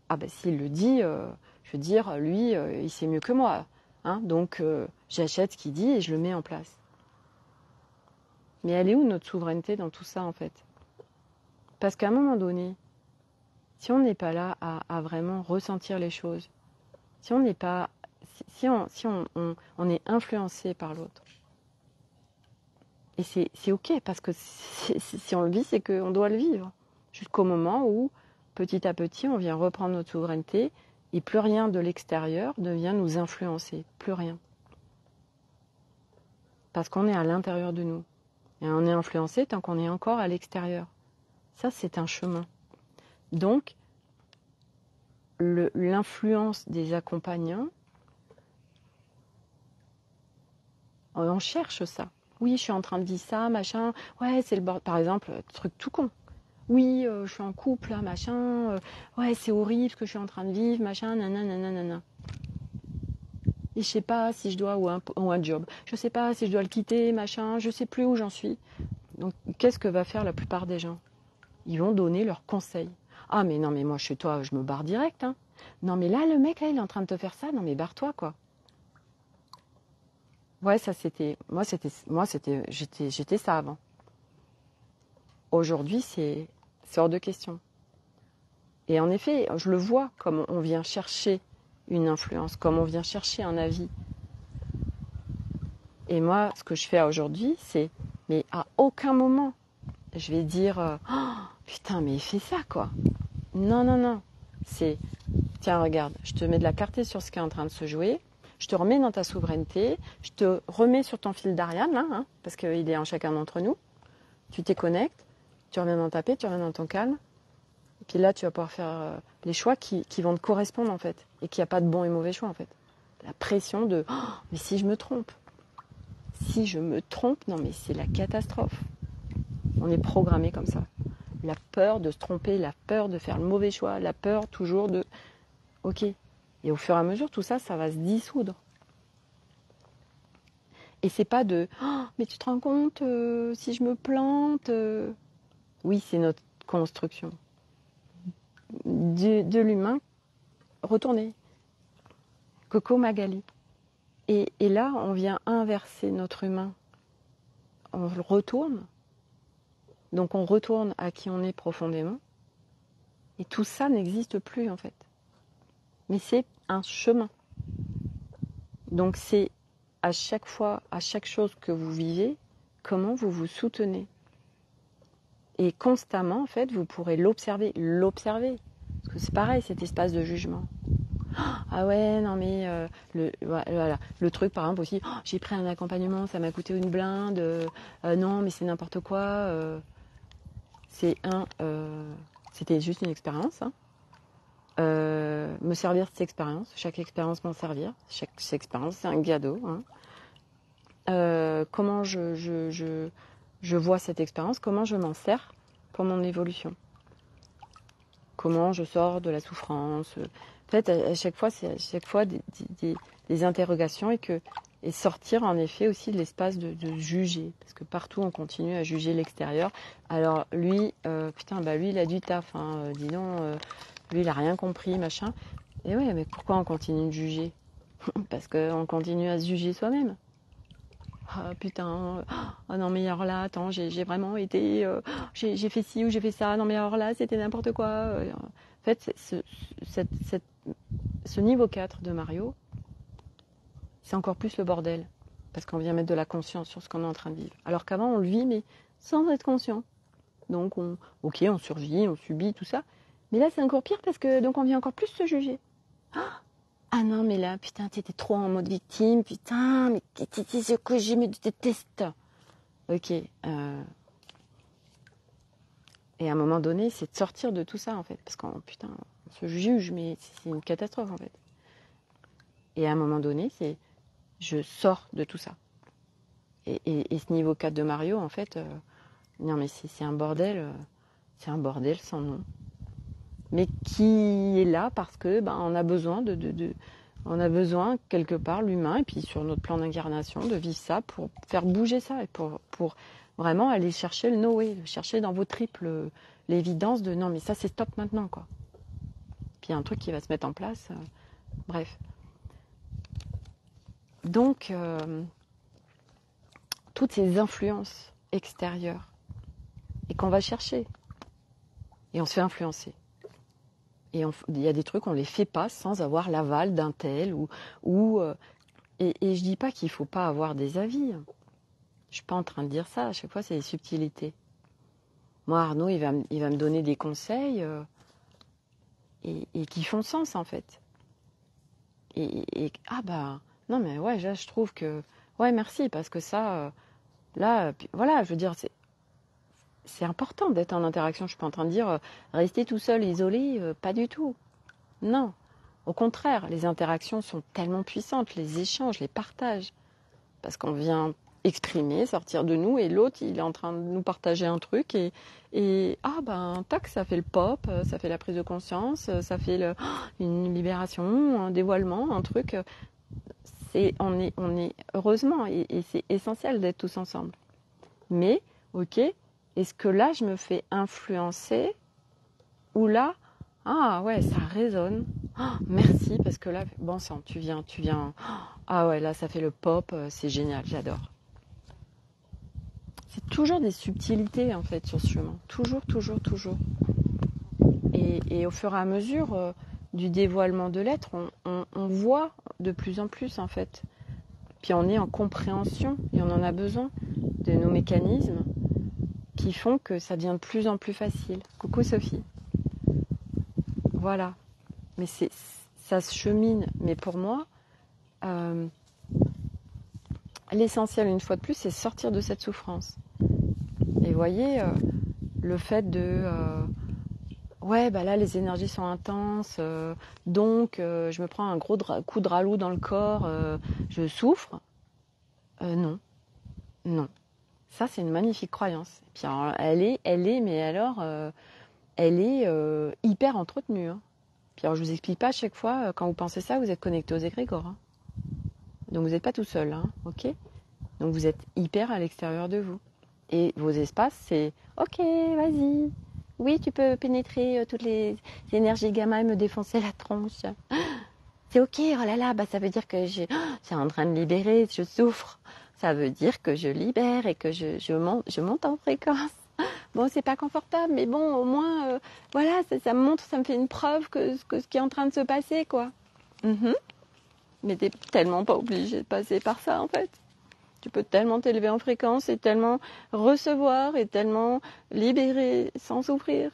Ah ben s'il le dit, je veux dire, lui, il sait mieux que moi. Hein, donc j'achète ce qu'il dit et je le mets en place. Mais elle est où notre souveraineté dans tout ça, en fait ? Parce qu'à un moment donné, si on n'est pas là à vraiment ressentir les choses, si on n'est pas, si on est influencé par l'autre, et c'est ok parce que si on le vit, c'est qu'on doit le vivre jusqu'au moment où petit à petit on vient reprendre notre souveraineté et plus rien de l'extérieur ne vient nous influencer, plus rien, parce qu'on est à l'intérieur de nous et on est influencé tant qu'on est encore à l'extérieur. Ça, c'est un chemin. Donc l'influence des accompagnants, on cherche ça. Oui, je suis en train de dire ça, machin. Ouais, c'est le bord. Par exemple, truc tout con. Oui, je suis en couple, là, machin. Ouais, c'est horrible ce que je suis en train de vivre, machin, nanana. Et je sais pas si je dois, ou un job. Je sais pas si je dois le quitter, machin. Je sais plus où j'en suis. Donc, qu'est-ce que va faire la plupart des gens ? Ils vont donner leurs conseils. Ah, mais non, mais moi, chez toi, je me barre direct. Hein. Non, mais là, le mec, là, il est en train de te faire ça. Non, mais barre-toi, quoi. Ouais, ça, j'étais ça avant. Aujourd'hui, c'est hors de question. Et en effet, je le vois comme on vient chercher une influence, comme on vient chercher un avis. Et moi, ce que je fais aujourd'hui, c'est, mais à aucun moment, je vais dire, oh, putain, mais il fait ça, quoi. Non. C'est, tiens, regarde, je te mets de la clarté sur ce qui est en train de se jouer, je te remets dans ta souveraineté, je te remets sur ton fil d'Ariane, là, hein, parce qu'il est en chacun d'entre nous. Tu t'y connectes, tu reviens dans ta paix, tu reviens dans ton calme. Et puis là, tu vas pouvoir faire les choix qui vont te correspondre, en fait. Et qu'il n'y a pas de bon et mauvais choix, en fait. La pression de oh, mais si je me trompe, non, mais c'est la catastrophe. On est programmé comme ça. La peur de se tromper, la peur de faire le mauvais choix, la peur toujours de... Ok. Et au fur et à mesure, tout ça, ça va se dissoudre. Et c'est pas de oh, mais tu te rends compte si je me plante Oui, c'est notre construction. De l'humain, retourner. Coco Magali. Et là, on vient inverser notre humain. On le retourne. Donc on retourne à qui on est profondément. Et tout ça n'existe plus en fait. Mais c'est un chemin. Donc c'est à chaque fois, à chaque chose que vous vivez, comment vous vous soutenez. Et constamment, en fait, vous pourrez l'observer. Parce que c'est pareil, cet espace de jugement. Ah ouais, non mais voilà. Le truc, par exemple, aussi, oh, j'ai pris un accompagnement, ça m'a coûté une blinde. Non, mais c'est n'importe quoi. C'était juste une expérience. Hein. Me servir de cette expérience. Chaque expérience m'en servir. Chaque expérience, c'est un cadeau. Hein. Comment je vois cette expérience, comment je m'en sers pour mon évolution. Comment je sors de la souffrance. En fait, à chaque fois, c'est à chaque fois des interrogations et sortir en effet aussi de l'espace de juger. Parce que partout, on continue à juger l'extérieur. Alors lui, lui, il a du taf. Hein, dis donc, lui, il a rien compris, machin. Et ouais, mais pourquoi on continue de juger? Parce qu'on continue à se juger soi-même. Ah putain, oh non mais alors là, attends, j'ai vraiment été, j'ai fait ci ou j'ai fait ça, non mais alors là, c'était n'importe quoi. En fait, ce niveau 4 de Mario, c'est encore plus le bordel, parce qu'on vient mettre de la conscience sur ce qu'on est en train de vivre. Alors qu'avant, on le vit, mais sans être conscient. Donc, on survit, on subit, tout ça. Mais là, c'est encore pire, parce que donc on vient encore plus se juger. Ah non, mais là, putain, t'étais trop en mode victime, putain, mais t'étais ce que je me déteste. Ok. Et à un moment donné, c'est de sortir de tout ça, en fait. Parce qu'on, putain, on se juge, mais c'est une catastrophe, en fait. Et à un moment donné, c'est je sors de tout ça. Et ce niveau 4 de Mario, en fait, non, mais c'est un bordel sans nom. Mais qui est là parce que on a besoin on a besoin quelque part, l'humain, et puis sur notre plan d'incarnation, de vivre ça pour faire bouger ça et pour vraiment aller chercher le Noé, chercher dans vos tripes l'évidence de non mais ça c'est stop maintenant quoi. Puis il y a un truc qui va se mettre en place, bref. Donc toutes ces influences extérieures et qu'on va chercher et on se fait influencer. Et il y a des trucs, on les fait pas sans avoir l'aval d'un tel et je dis pas qu'il faut pas avoir des avis. Je suis pas en train de dire ça. À chaque fois, c'est des subtilités. Moi, Arnaud, il va me donner des conseils et qui font sens en fait. Non mais ouais, là, je trouve que ouais merci parce que ça là, voilà, je veux dire c'est important d'être en interaction. Je suis pas en train de dire rester tout seul, isolé, pas du tout. Non, au contraire, les interactions sont tellement puissantes, les échanges, les partages, parce qu'on vient exprimer, sortir de nous, et l'autre, il est en train de nous partager un truc, tac, ça fait le pop, ça fait la prise de conscience, ça fait une libération, un dévoilement, un truc. On est heureusement, et c'est essentiel d'être tous ensemble. Mais, ok, est-ce que là, je me fais influencer, ou là, ah ouais, ça résonne. Oh, merci, parce que là, bon sang, tu viens. Ah ouais, là, ça fait le pop, c'est génial, j'adore. C'est toujours des subtilités, en fait, sur ce chemin. Toujours. Et au fur et à mesure du dévoilement de l'être, on voit de plus en plus, en fait. Puis on est en compréhension, et on en a besoin de nos mécanismes qui font que ça devient de plus en plus facile. Coucou Sophie. Voilà. Mais ça se chemine. Mais pour moi, l'essentiel, une fois de plus, c'est sortir de cette souffrance. Et voyez, le fait de... là, les énergies sont intenses, donc je me prends un gros coup de ralou dans le corps, je souffre. Non. Ça, c'est une magnifique croyance. Et puis, alors, elle est, mais alors, elle est hyper entretenue. Hein. Puis alors, je vous explique pas à chaque fois, quand vous pensez ça, vous êtes connecté aux égrégores. Hein. Donc, vous n'êtes pas tout seul, hein, ok ? Donc vous êtes hyper à l'extérieur de vous. Et vos espaces, c'est ok, vas-y. Oui, tu peux pénétrer toutes les énergies gamma et me défoncer la tronche. C'est ok, oh là là, bah ça veut dire que c'est en train de libérer, je souffre. Ça veut dire que je libère et que je monte en fréquence. Bon, c'est pas confortable, mais bon, au moins, voilà, ça me montre, ça me fait une preuve que ce qui est en train de se passer, quoi. Mhm. Mais t'es tellement pas obligé de passer par ça, en fait. Tu peux tellement t'élever en fréquence et tellement recevoir et tellement libérer sans souffrir.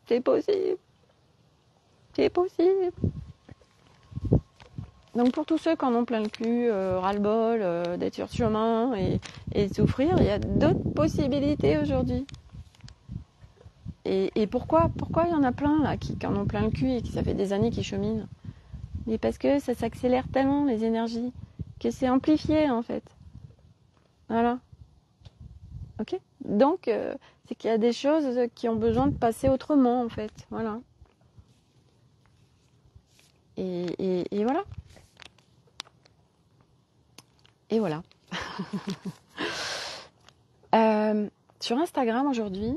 C'est possible. C'est possible. Donc pour tous ceux qui en ont plein le cul, ras-le-bol, d'être sur ce chemin et de souffrir, il y a d'autres possibilités aujourd'hui. Et pourquoi il y en a plein là qui en ont plein le cul et qui ça fait des années qu'ils cheminent? Mais parce que ça s'accélère tellement les énergies que c'est amplifié en fait. Voilà. Ok. Donc c'est qu'il y a des choses qui ont besoin de passer autrement en fait. Voilà. Et voilà. Et voilà. Sur Instagram aujourd'hui,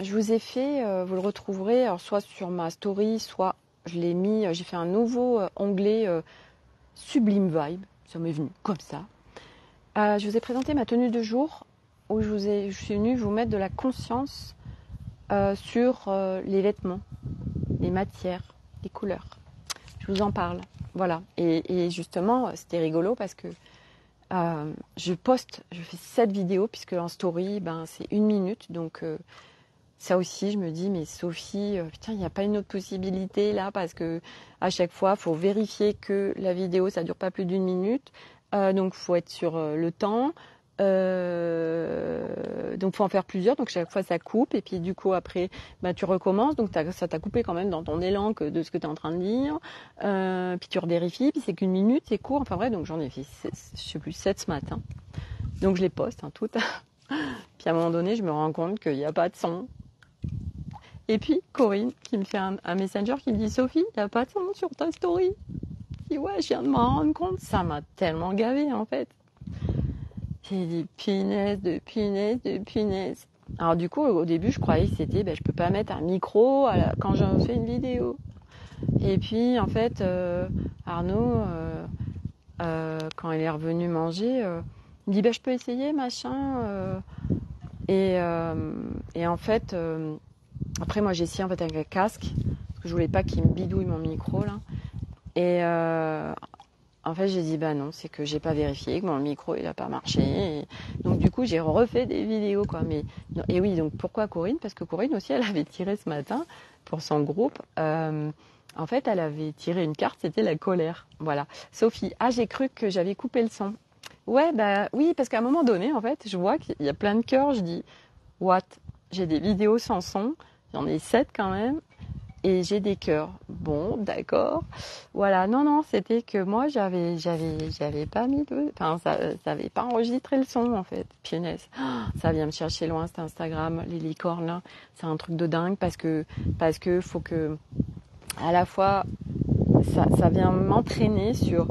je vous ai fait, vous le retrouverez, alors soit sur ma story, soit je l'ai mis, j'ai fait un nouveau onglet Sublime Vibe, ça m'est venu comme ça. Je vous ai présenté ma tenue de jour où je suis venue vous mettre de la conscience sur les vêtements, les matières, les couleurs. Je vous en parle, voilà. Et justement, c'était rigolo parce que je fais 7 vidéos puisque en story, c'est 1 minute, donc ça aussi, je me dis, mais Sophie, putain, il n'y a pas une autre possibilité là, parce que à chaque fois, il faut vérifier que la vidéo, ça ne dure pas plus d'1 minute. Donc, il faut être sur le temps. Donc, il faut en faire plusieurs. Donc, chaque fois, ça coupe. Et puis, du coup, après, tu recommences. Donc, ça t'a coupé quand même dans ton élan de ce que tu es en train de dire. Puis, tu revérifies. Puis, c'est qu'1 minute, c'est court. Enfin, bref, donc j'en ai fait, je sais plus, 7 ce matin. Donc, je les poste, toutes. Puis, à un moment donné, je me rends compte qu'il n'y a pas de son. Et puis Corinne qui me fait un messenger qui me dit Sophie, il n'y a pas de son sur ta story. Je dis ouais, je viens de m'en rendre compte. Ça m'a tellement gavé en fait. J'ai dit punaise. Alors du coup, au début, je croyais que c'était je peux pas mettre un micro quand je fais une vidéo. Et puis en fait, Arnaud, quand il est revenu manger, il me dit je peux essayer machin. Et en fait, après moi j'ai essayé en fait avec un casque parce que je voulais pas qu'il me bidouille mon micro là. Et en fait j'ai dit non, c'est que j'ai pas vérifié, que mon micro il a pas marché. Et donc du coup j'ai refait des vidéos quoi. Mais et oui, donc pourquoi Corinne? Parce que Corinne aussi elle avait tiré ce matin pour son groupe. En fait elle avait tiré une carte, c'était la colère. Voilà. Sophie, j'ai cru que j'avais coupé le son. Ouais oui, parce qu'à un moment donné en fait je vois qu'il y a plein de cœurs. Je dis what? J'ai des vidéos sans son, j'en ai 7 quand même, et j'ai des cœurs. Bon, d'accord. Voilà, non, c'était que moi j'avais pas mis enfin ça avait pas enregistré le son en fait. Punaise, ça vient me chercher loin cet Instagram, les licornes là, c'est un truc de dingue parce que faut que à la fois ça vient m'entraîner sur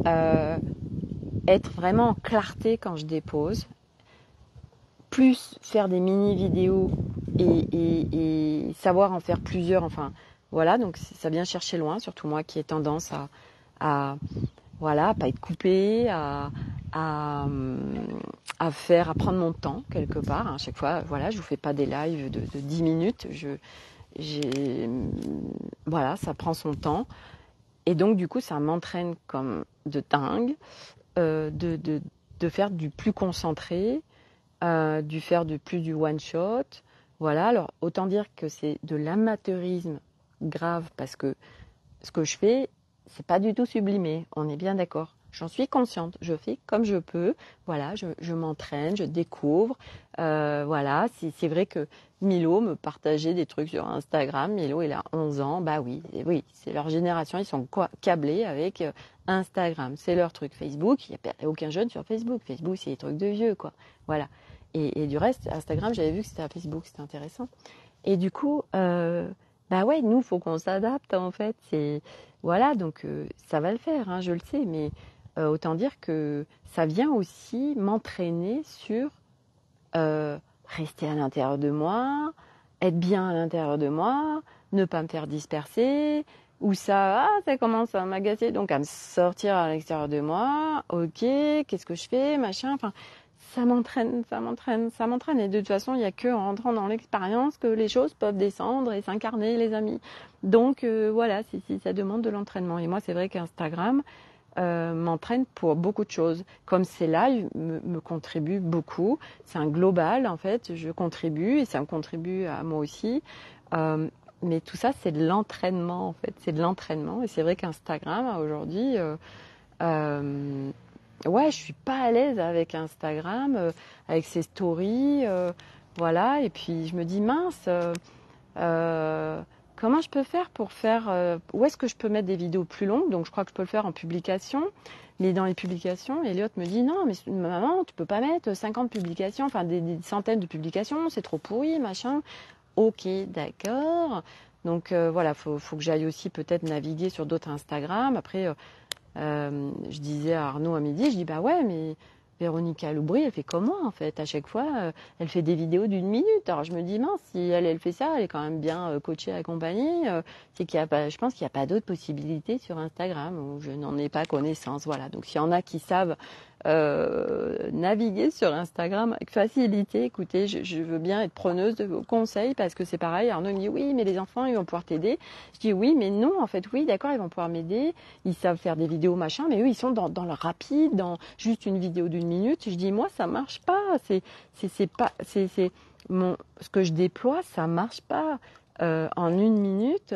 être vraiment en clarté quand je dépose. Plus faire des mini-vidéos et savoir en faire plusieurs, enfin voilà, donc ça vient chercher loin, surtout moi qui ai tendance à voilà, pas être coupée, à prendre mon temps quelque part. À chaque fois, voilà, je vous fais pas des lives de 10 minutes, voilà, ça prend son temps. Et donc du coup, ça m'entraîne comme de dingue de faire du plus concentré, du faire plus du one shot. Voilà, alors autant dire que c'est de l'amateurisme grave parce que ce que je fais, c'est pas du tout sublimé, on est bien d'accord. J'en suis consciente, je fais comme je peux, voilà, je m'entraîne, je découvre, voilà, c'est vrai que Milo me partageait des trucs sur Instagram, Milo il a 11 ans, oui, c'est leur génération, ils sont câblés avec Instagram, c'est leur truc. Facebook, il n'y a aucun jeune sur Facebook, Facebook c'est des trucs de vieux quoi, voilà. Et du reste, Instagram, j'avais vu que c'était à Facebook, c'était intéressant. Et du coup, ouais, nous, faut qu'on s'adapte en fait. Voilà, donc ça va le faire, hein, je le sais, mais autant dire que ça vient aussi m'entraîner sur rester à l'intérieur de moi, être bien à l'intérieur de moi, ne pas me faire disperser, ou ça commence à m'agacer, donc à me sortir à l'extérieur de moi, ok, qu'est-ce que je fais, machin, enfin, ça m'entraîne. Et de toute façon, il n'y a que en rentrant dans l'expérience que les choses peuvent descendre et s'incarner, les amis. Donc voilà, ça demande de l'entraînement. Et moi, c'est vrai qu'Instagram m'entraîne pour beaucoup de choses. Comme c'est live, me contribue beaucoup. C'est un global, en fait. Je contribue et ça me contribue à moi aussi. Mais tout ça, c'est de l'entraînement, en fait. C'est de l'entraînement. Et c'est vrai qu'Instagram, aujourd'hui, ouais, je suis pas à l'aise avec Instagram, avec ses stories, voilà. Et puis je me dis mince, comment je peux faire pour faire, où est-ce que je peux mettre des vidéos plus longues? Donc je crois que je peux le faire en publication. Mais dans les publications, Elliot me dit non, mais maman, tu peux pas mettre 50 publications, enfin des centaines de publications, c'est trop pourri, machin. Ok, d'accord. Donc voilà, faut que j'aille aussi peut-être naviguer sur d'autres Instagram. Après, je disais à Arnaud à midi, je dis bah ouais, mais Véronica Loubry, elle fait comment en fait? À chaque fois, elle fait des vidéos d'1 minute. Alors je me dis mince, si elle fait ça, elle est quand même bien coachée, accompagnée. C'est qu'il y a pas, je pense qu'il n'y a pas d'autres possibilités sur Instagram où je n'en ai pas connaissance. Voilà. Donc s'il y en a qui savent naviguer sur Instagram avec facilité, écoutez, je veux bien être preneuse de vos conseils parce que c'est pareil. Arnaud me dit oui, mais les enfants ils vont pouvoir t'aider. Je dis oui, mais non, en fait oui, d'accord, ils vont pouvoir m'aider. Ils savent faire des vidéos machin, mais eux ils sont dans le rapide, dans juste une vidéo d'1 minute. Je dis moi ça marche pas. C'est mon ce que je déploie, ça marche pas en 1 minute.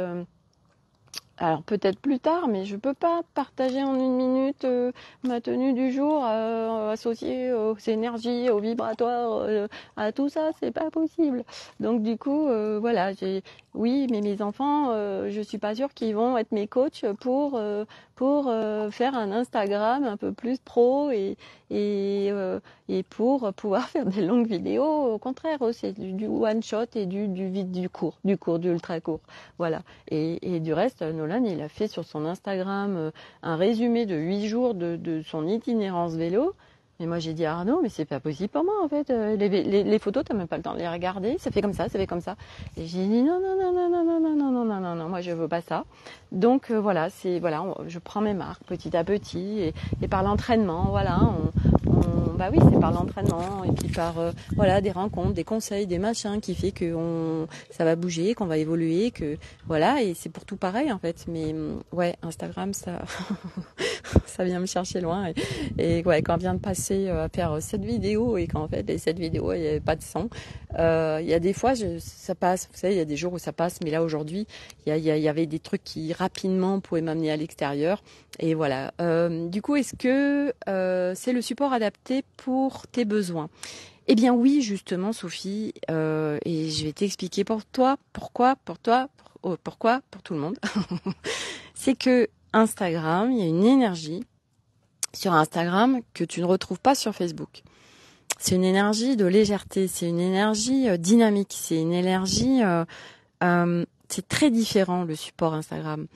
Alors peut-être plus tard, mais je peux pas partager en 1 minute ma tenue du jour associée aux énergies, aux vibratoires, à tout ça, c'est pas possible. Donc du coup, voilà, oui, mais mes enfants, je suis pas sûre qu'ils vont être mes coachs pour faire un Instagram un peu plus pro et pour pouvoir faire des longues vidéos. Au contraire, c'est du one shot et du court, du ultra court. Voilà. Et du reste, Nolan, il a fait sur son Instagram un résumé de 8 jours de son itinérance vélo. Et moi, j'ai dit à Arnaud, mais c'est pas possible pour moi, en fait. Les photos, t'as même pas le temps de les regarder. Ça fait comme ça, ça fait comme ça. Et j'ai dit non, moi, je veux pas ça. Donc, voilà, je prends mes marques petit à petit. Et par l'entraînement, voilà, bah oui, c'est par l'entraînement et puis par voilà des rencontres, des conseils, des machins qui fait que ça va bouger, qu'on va évoluer, que voilà, et c'est pour tout pareil en fait. Mais ouais, Instagram ça ça vient me chercher loin et ouais, quand on vient de passer à faire cette vidéo et qu'en fait cette vidéo il n'y avait pas de son, il y a des fois ça passe, vous savez, il y a des jours où ça passe, mais là aujourd'hui il y avait des trucs qui rapidement pouvaient m'amener à l'extérieur. Et voilà. Du coup, est-ce que c'est le support adapté pour tes besoins? Eh bien oui, justement, Sophie. Et je vais t'expliquer pourquoi pour tout le monde. C'est que Instagram, il y a une énergie sur Instagram que tu ne retrouves pas sur Facebook. C'est une énergie de légèreté, c'est une énergie dynamique, c'est une énergie... c'est très différent le support Instagram.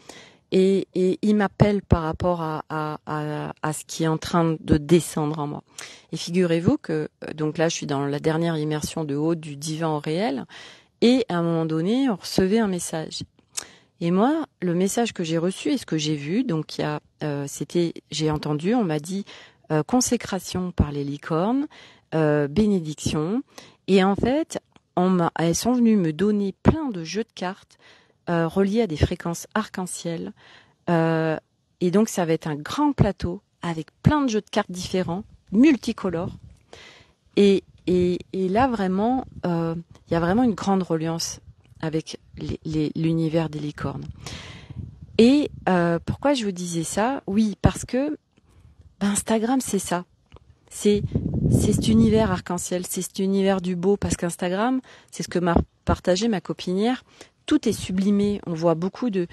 Et il m'appelle par rapport à ce qui est en train de descendre en moi. Et figurez-vous que, donc là, je suis dans la dernière immersion de haut du divan au réel, et à un moment donné, on recevait un message. Et moi, le message que j'ai reçu et ce que j'ai vu, donc j'ai entendu, on m'a dit consécration par les licornes, bénédiction, et en fait, elles sont venues me donner plein de jeux de cartes reliés à des fréquences arc-en-ciel. Et donc, ça va être un grand plateau avec plein de jeux de cartes différents, multicolores. Et là, vraiment, il y a vraiment une grande reliance avec l'univers des licornes. Et pourquoi je vous disais ça? Oui, parce que Instagram, c'est ça. C'est cet univers arc-en-ciel, c'est cet univers du beau, parce qu'Instagram, c'est ce que m'a partagé ma copinière, tout est sublimé, on voit beaucoup de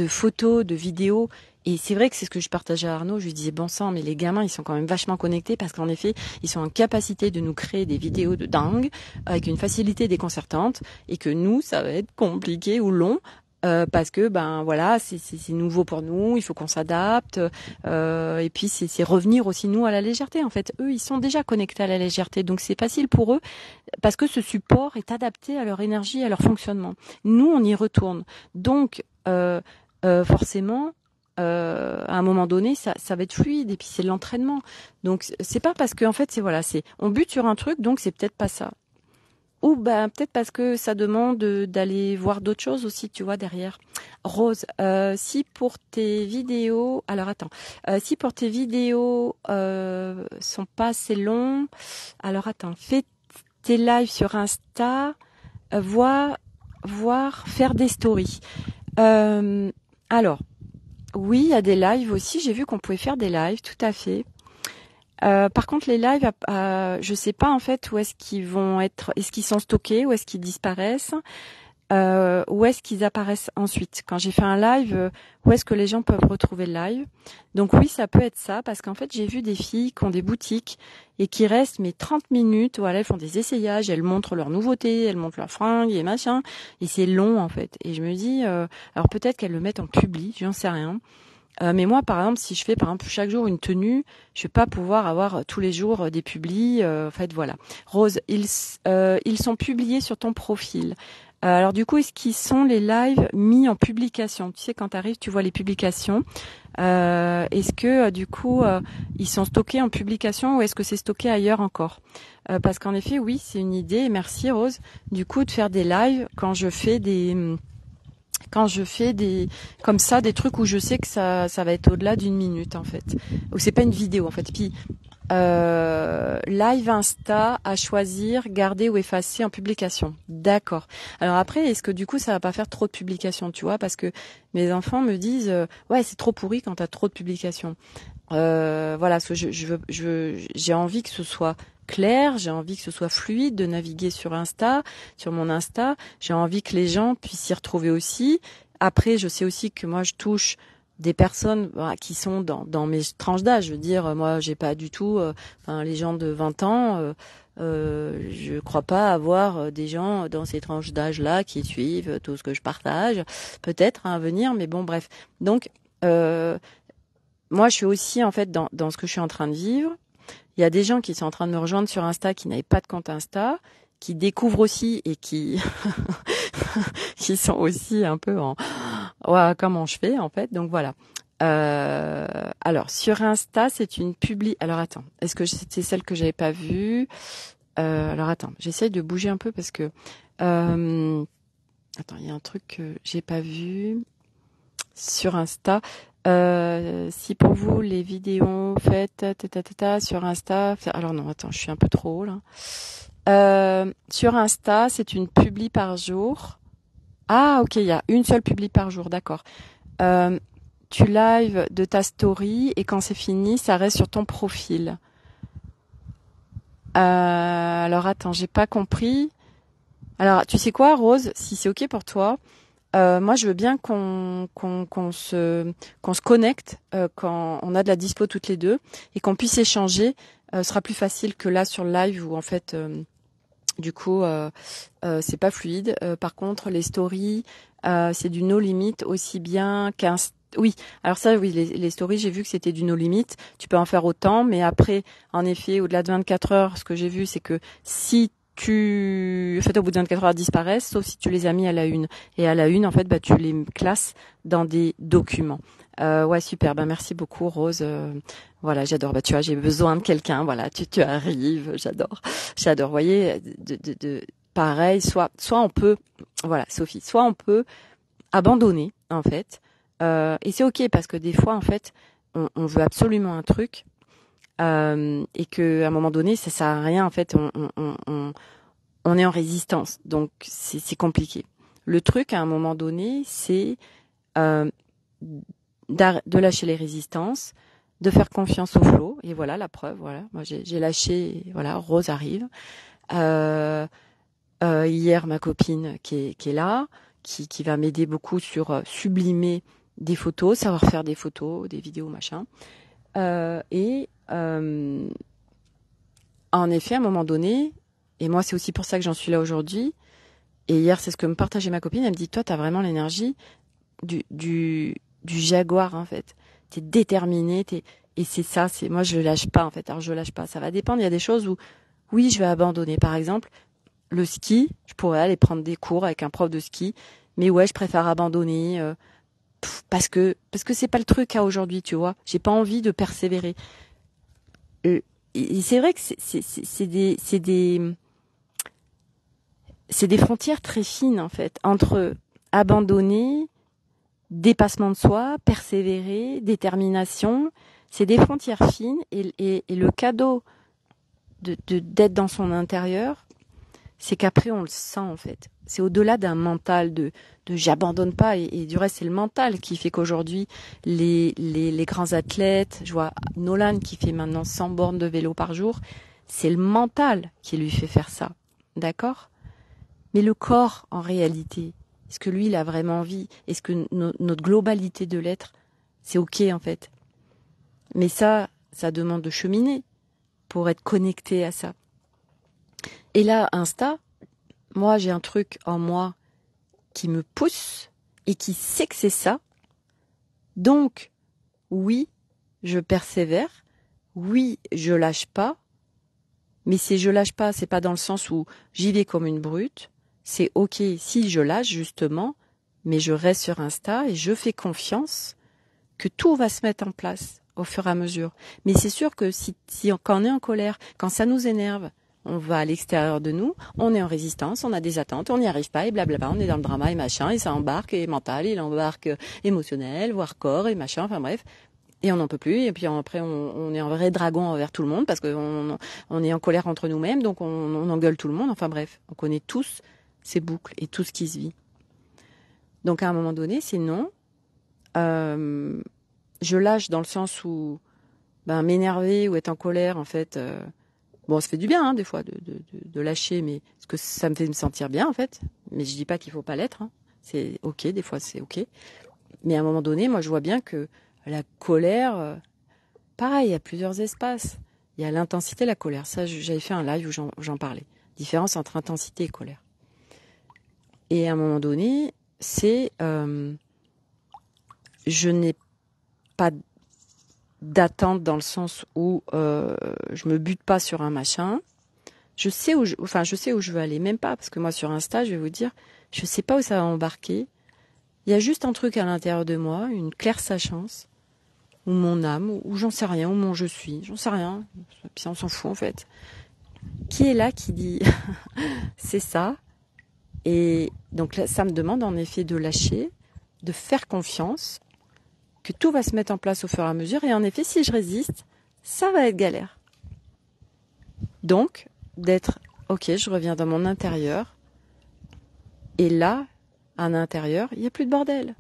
photos, de vidéos, et c'est vrai que c'est ce que je partageais à Arnaud, je lui disais bon sang, mais les gamins ils sont quand même vachement connectés, parce qu'en effet, ils sont en capacité de nous créer des vidéos de dingue, avec une facilité déconcertante, et que nous, ça va être compliqué ou long, parce que ben voilà, c'est nouveau pour nous, il faut qu'on s'adapte, et puis c'est revenir aussi nous à la légèreté. En fait, eux, ils sont déjà connectés à la légèreté, donc c'est facile pour eux parce que ce support est adapté à leur énergie, à leur fonctionnement. Nous, on y retourne, donc forcément. À un moment donné, ça va être fluide, et puis c'est de l'entraînement. Donc c'est pas parce que en fait c'est on bute sur un truc, donc c'est peut-être pas ça. Ou ben peut-être parce que ça demande d'aller voir d'autres choses aussi, tu vois, derrière. Rose, si pour tes vidéos, alors attends, si pour tes vidéos sont pas assez longs, alors attends, fais tes lives sur Insta, voir faire des stories. Alors, oui, il y a des lives aussi. J'ai vu qu'on pouvait faire des lives, tout à fait. Par contre, les lives, je sais pas en fait où est-ce qu'ils vont être, est-ce qu'ils sont stockés, où est-ce qu'ils disparaissent, où est-ce qu'ils apparaissent ensuite. Quand j'ai fait un live, où est-ce que les gens peuvent retrouver le live. Donc oui, ça peut être ça, parce qu'en fait, j'ai vu des filles qui ont des boutiques et qui restent mais 30 minutes, voilà, elles font des essayages, elles montrent leurs nouveautés, elles montrent leurs fringues et machin, et c'est long en fait. Et je me dis, alors peut-être qu'elles le mettent en public, j'en sais rien. Mais moi, par exemple, si je fais par exemple chaque jour une tenue, je vais pas pouvoir avoir tous les jours des publis. En fait, voilà. Rose, ils sont publiés sur ton profil. Alors du coup, est-ce qu'ils sont les lives mis en publication? Tu sais, quand tu arrives, tu vois les publications. Est-ce que du coup, ils sont stockés en publication ou est-ce que c'est stocké ailleurs encore? Parce qu'en effet, oui, c'est une idée. Et merci Rose, du coup, de faire des lives quand je fais des comme ça des trucs où je sais que ça va être au-delà d'une minute en fait, ou c'est pas une vidéo en fait. Puis live Insta à choisir, garder ou effacer en publication. D'accord. Alors après, est-ce que du coup ça va pas faire trop de publications, tu vois, parce que mes enfants me disent ouais, c'est trop pourri quand t'as trop de publications. Voilà, parce que j'ai envie que ce soit clair, j'ai envie que ce soit fluide de naviguer sur Insta, sur mon Insta. J'ai envie que les gens puissent s'y retrouver aussi. Après, je sais aussi que moi, je touche des personnes qui sont dans mes tranches d'âge. Je veux dire, moi, j'ai pas du tout, les gens de 20 ans. Je crois pas avoir des gens dans ces tranches d'âge-là qui suivent tout ce que je partage. Peut-être à venir, mais bon, bref. Donc, moi, je suis aussi en fait dans ce que je suis en train de vivre. Il y a des gens qui sont en train de me rejoindre sur Insta qui n'avaient pas de compte Insta, qui découvrent aussi et qui qui sont aussi un peu en ouais, comment je fais en fait. Donc voilà. Alors sur Insta, c'est une Alors attends, est-ce que c'était celle que j'avais pas vue? Alors attends, j'essaye de bouger un peu parce que attends, il y a un truc que j'ai pas vu sur Insta. Si pour vous les vidéos faites sur Insta, alors non, attends, je suis un peu trop haut là. Sur Insta, c'est une publi par jour. Ah, ok, il y a une seule publi par jour, d'accord. Tu live de ta story et quand c'est fini, ça reste sur ton profil. Alors attends, j'ai pas compris. Alors, tu sais quoi, Rose, si c'est ok pour toi, moi, je veux bien qu'on se connecte quand on a de la dispo toutes les deux et qu'on puisse échanger. Ce sera plus facile que là sur le live où en fait, du coup, c'est pas fluide. Par contre, les stories, c'est du no limit aussi bien qu'un. Oui, alors ça, oui, les stories, j'ai vu que c'était du no limit. Tu peux en faire autant, mais après, en effet, au-delà de 24 heures, ce que j'ai vu, c'est que si en fait, au bout de 24 heures, elles disparaissent, sauf si tu les as mis à la une. Et à la une, en fait, tu les classes dans des documents. Ouais, super. Ben, merci beaucoup, Rose. Voilà, j'adore. Tu vois, j'ai besoin de quelqu'un. Voilà, tu arrives. J'adore. Vous voyez, pareil. Soit on peut, voilà, Sophie, soit on peut abandonner, en fait. Et c'est ok parce que des fois, en fait, on veut absolument un truc. Et que à un moment donné, ça sert à rien. En fait, on est en résistance, donc c'est compliqué. Le truc, à un moment donné, c'est de lâcher les résistances, de faire confiance au flow. Et voilà la preuve. Voilà, moi j'ai lâché. Et voilà, Rose arrive. Hier, ma copine qui est là, qui va m'aider beaucoup sur sublimer des photos, savoir faire des photos, des vidéos, machin. Et en effet, à un moment donné, et moi c'est aussi pour ça que j'en suis là aujourd'hui, et hier c'est ce que me partageait ma copine, elle me dit toi t'as vraiment l'énergie du jaguar, en fait. T'es déterminé, et c'est ça, moi je lâche pas, en fait. Alors je lâche pas, ça va dépendre. Il y a des choses où, oui, je vais abandonner. Par exemple, le ski, je pourrais aller prendre des cours avec un prof de ski, mais ouais, je préfère abandonner, parce que c'est pas le truc à aujourd'hui, tu vois. J'ai pas envie de persévérer. Et c'est vrai que c'est des frontières très fines, en fait, entre abandonner, dépassement de soi, persévérer, détermination. C'est des frontières fines, et le cadeau d'être dans son intérieur, c'est qu'après on le sent, en fait. C'est au-delà d'un mental de j'abandonne pas, et du reste c'est le mental qui fait qu'aujourd'hui les grands athlètes, je vois Nolan qui fait maintenant 100 bornes de vélo par jour, c'est le mental qui lui fait faire ça, d'accord? Mais le corps, en réalité, est-ce que lui il a vraiment envie? Est-ce que notre globalité de l'être, c'est ok, en fait? Mais ça demande de cheminer pour être connecté à ça. Et là, Insta, moi j'ai un truc en moi qui me pousse et qui sait que c'est ça. Donc, oui, je persévère. Oui, je lâche pas. Mais si je lâche pas, c'est pas dans le sens où j'y vais comme une brute. C'est ok si je lâche, justement, mais je reste sur Insta et je fais confiance que tout va se mettre en place au fur et à mesure. Mais c'est sûr que quand on est en colère, quand ça nous énerve, on va à l'extérieur de nous, on est en résistance, on a des attentes, on n'y arrive pas, et blablabla, on est dans le drama et machin, et ça embarque, et mental, il embarque émotionnel, voire corps, et machin, enfin bref. Et on n'en peut plus, et puis après on est un vrai dragon envers tout le monde, parce qu'on est en colère entre nous-mêmes, donc on engueule tout le monde, enfin bref, on connaît tous ces boucles et tout ce qui se vit. Donc à un moment donné, c'est non. Je lâche dans le sens où m'énerver ou être en colère, en fait, bon, ça fait du bien, hein, des fois, de lâcher, mais parce que ça me fait me sentir bien, en fait. Mais je dis pas qu'il faut pas l'être, hein. C'est ok, des fois c'est ok. Mais à un moment donné, moi je vois bien que la colère, pareil, il y a plusieurs espaces. Il y a l'intensité, la colère. Ça, j'avais fait un live où j'en parlais. Différence entre intensité et colère. Et à un moment donné, c'est je n'ai pas d'attente dans le sens où je me bute pas sur un machin. Je sais où je veux aller, même pas, parce que moi sur Insta, je vais vous dire, je sais pas où ça va embarquer. Il y a juste un truc à l'intérieur de moi, une claire sachance, ou mon âme, ou j'en sais rien, ou mon je suis, j'en sais rien, puis on s'en fout en fait. Qui est là qui dit c'est ça? Et donc là, ça me demande en effet de lâcher, de faire confiance, que tout va se mettre en place au fur et à mesure, et en effet, si je résiste, ça va être galère. Donc, d'être, ok, je reviens dans mon intérieur, et là, à l'intérieur, il n'y a plus de bordel.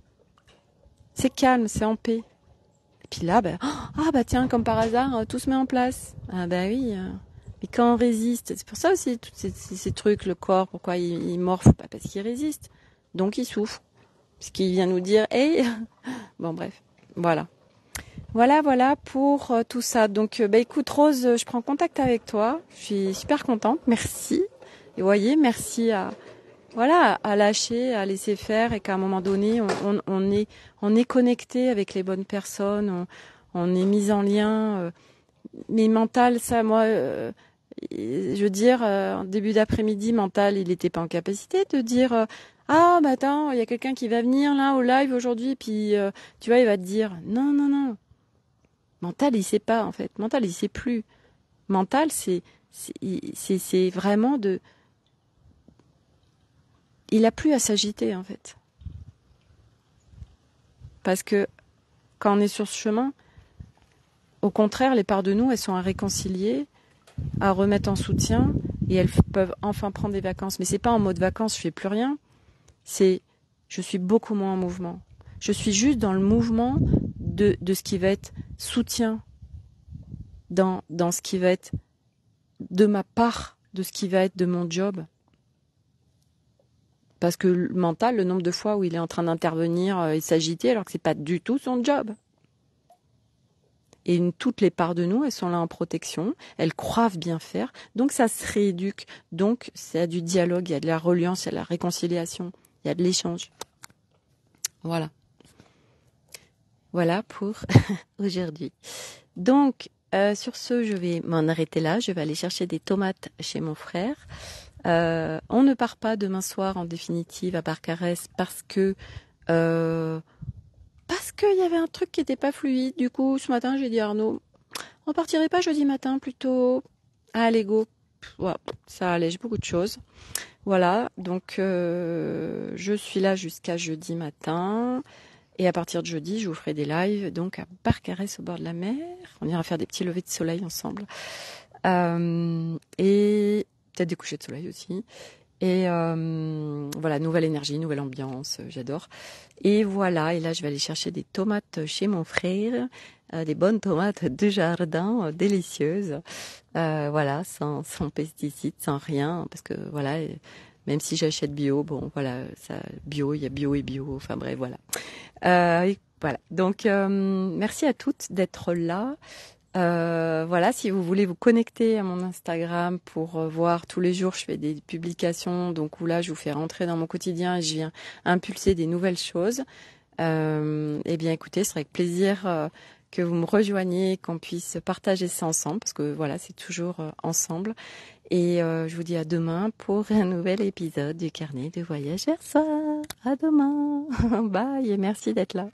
C'est calme, c'est en paix. Et puis là, tiens, comme par hasard, tout se met en place. Ah oui, mais quand on résiste, c'est pour ça aussi, tous ces trucs, le corps, pourquoi il morfle? Pas parce qu'il résiste, donc il souffre. Parce qu'il vient nous dire, hey, bon bref, voilà. Voilà pour tout ça. Donc, écoute Rose, je prends contact avec toi. Je suis super contente. Merci. Et vous voyez, merci à lâcher, à laisser faire, et qu'à un moment donné, on est connecté avec les bonnes personnes, on est mis en lien. Mais mental, ça, moi, je veux dire, en début d'après-midi, mental, il n'était pas en capacité de dire attends, il y a quelqu'un qui va venir là au live aujourd'hui, puis tu vois, il va te dire non. Mental, il sait pas, en fait. Mental, il sait plus. Mental, c'est vraiment il a plus à s'agiter, en fait. Parce que quand on est sur ce chemin, au contraire, les parts de nous, elles sont à réconcilier, à remettre en soutien, et elles peuvent enfin prendre des vacances. Mais c'est pas en mode vacances, je fais plus rien. C'est, je suis beaucoup moins en mouvement. Je suis juste dans le mouvement de ce qui va être soutien, dans ce qui va être de ma part, de ce qui va être de mon job. Parce que le mental, le nombre de fois où il est en train d'intervenir et s'agiter, alors que c'est pas du tout son job. Et toutes les parts de nous, elles sont là en protection, elles croivent bien faire, donc ça se rééduque. Donc il y a du dialogue, il y a de la reliance, il y a de la réconciliation, il y a de l'échange. Voilà. Voilà pour aujourd'hui. Donc, sur ce, je vais m'en arrêter là. Je vais aller chercher des tomates chez mon frère. On ne part pas demain soir en définitive à Barcarès parce qu'il y avait un truc qui n'était pas fluide. Du coup, ce matin, j'ai dit à Arnaud, on partirait pas jeudi matin plutôt à Lego. Ouais, ça allège beaucoup de choses. Voilà, donc je suis là jusqu'à jeudi matin. Et à partir de jeudi, je vous ferai des lives donc à Barcarès au bord de la mer. On ira faire des petits levers de soleil ensemble. Et peut-être des couchers de soleil aussi. Et voilà, nouvelle énergie, nouvelle ambiance, j'adore. Et voilà, et là je vais aller chercher des tomates chez mon frère, des bonnes tomates de jardin, délicieuses. Voilà, sans pesticides, sans rien, parce que voilà, même si j'achète bio, bon voilà, ça bio, il y a bio et bio, enfin bref, voilà. Et voilà, donc merci à toutes d'être là. Voilà, si vous voulez vous connecter à mon Instagram pour voir tous les jours, je fais des publications, donc où là je vous fais rentrer dans mon quotidien et je viens impulser des nouvelles choses. Eh bien écoutez, ce serait avec plaisir que vous me rejoigniez, qu'on puisse partager ça ensemble, parce que voilà, c'est toujours ensemble. Et je vous dis à demain pour un nouvel épisode du carnet de voyage vers soi. À demain. Bye et merci d'être là.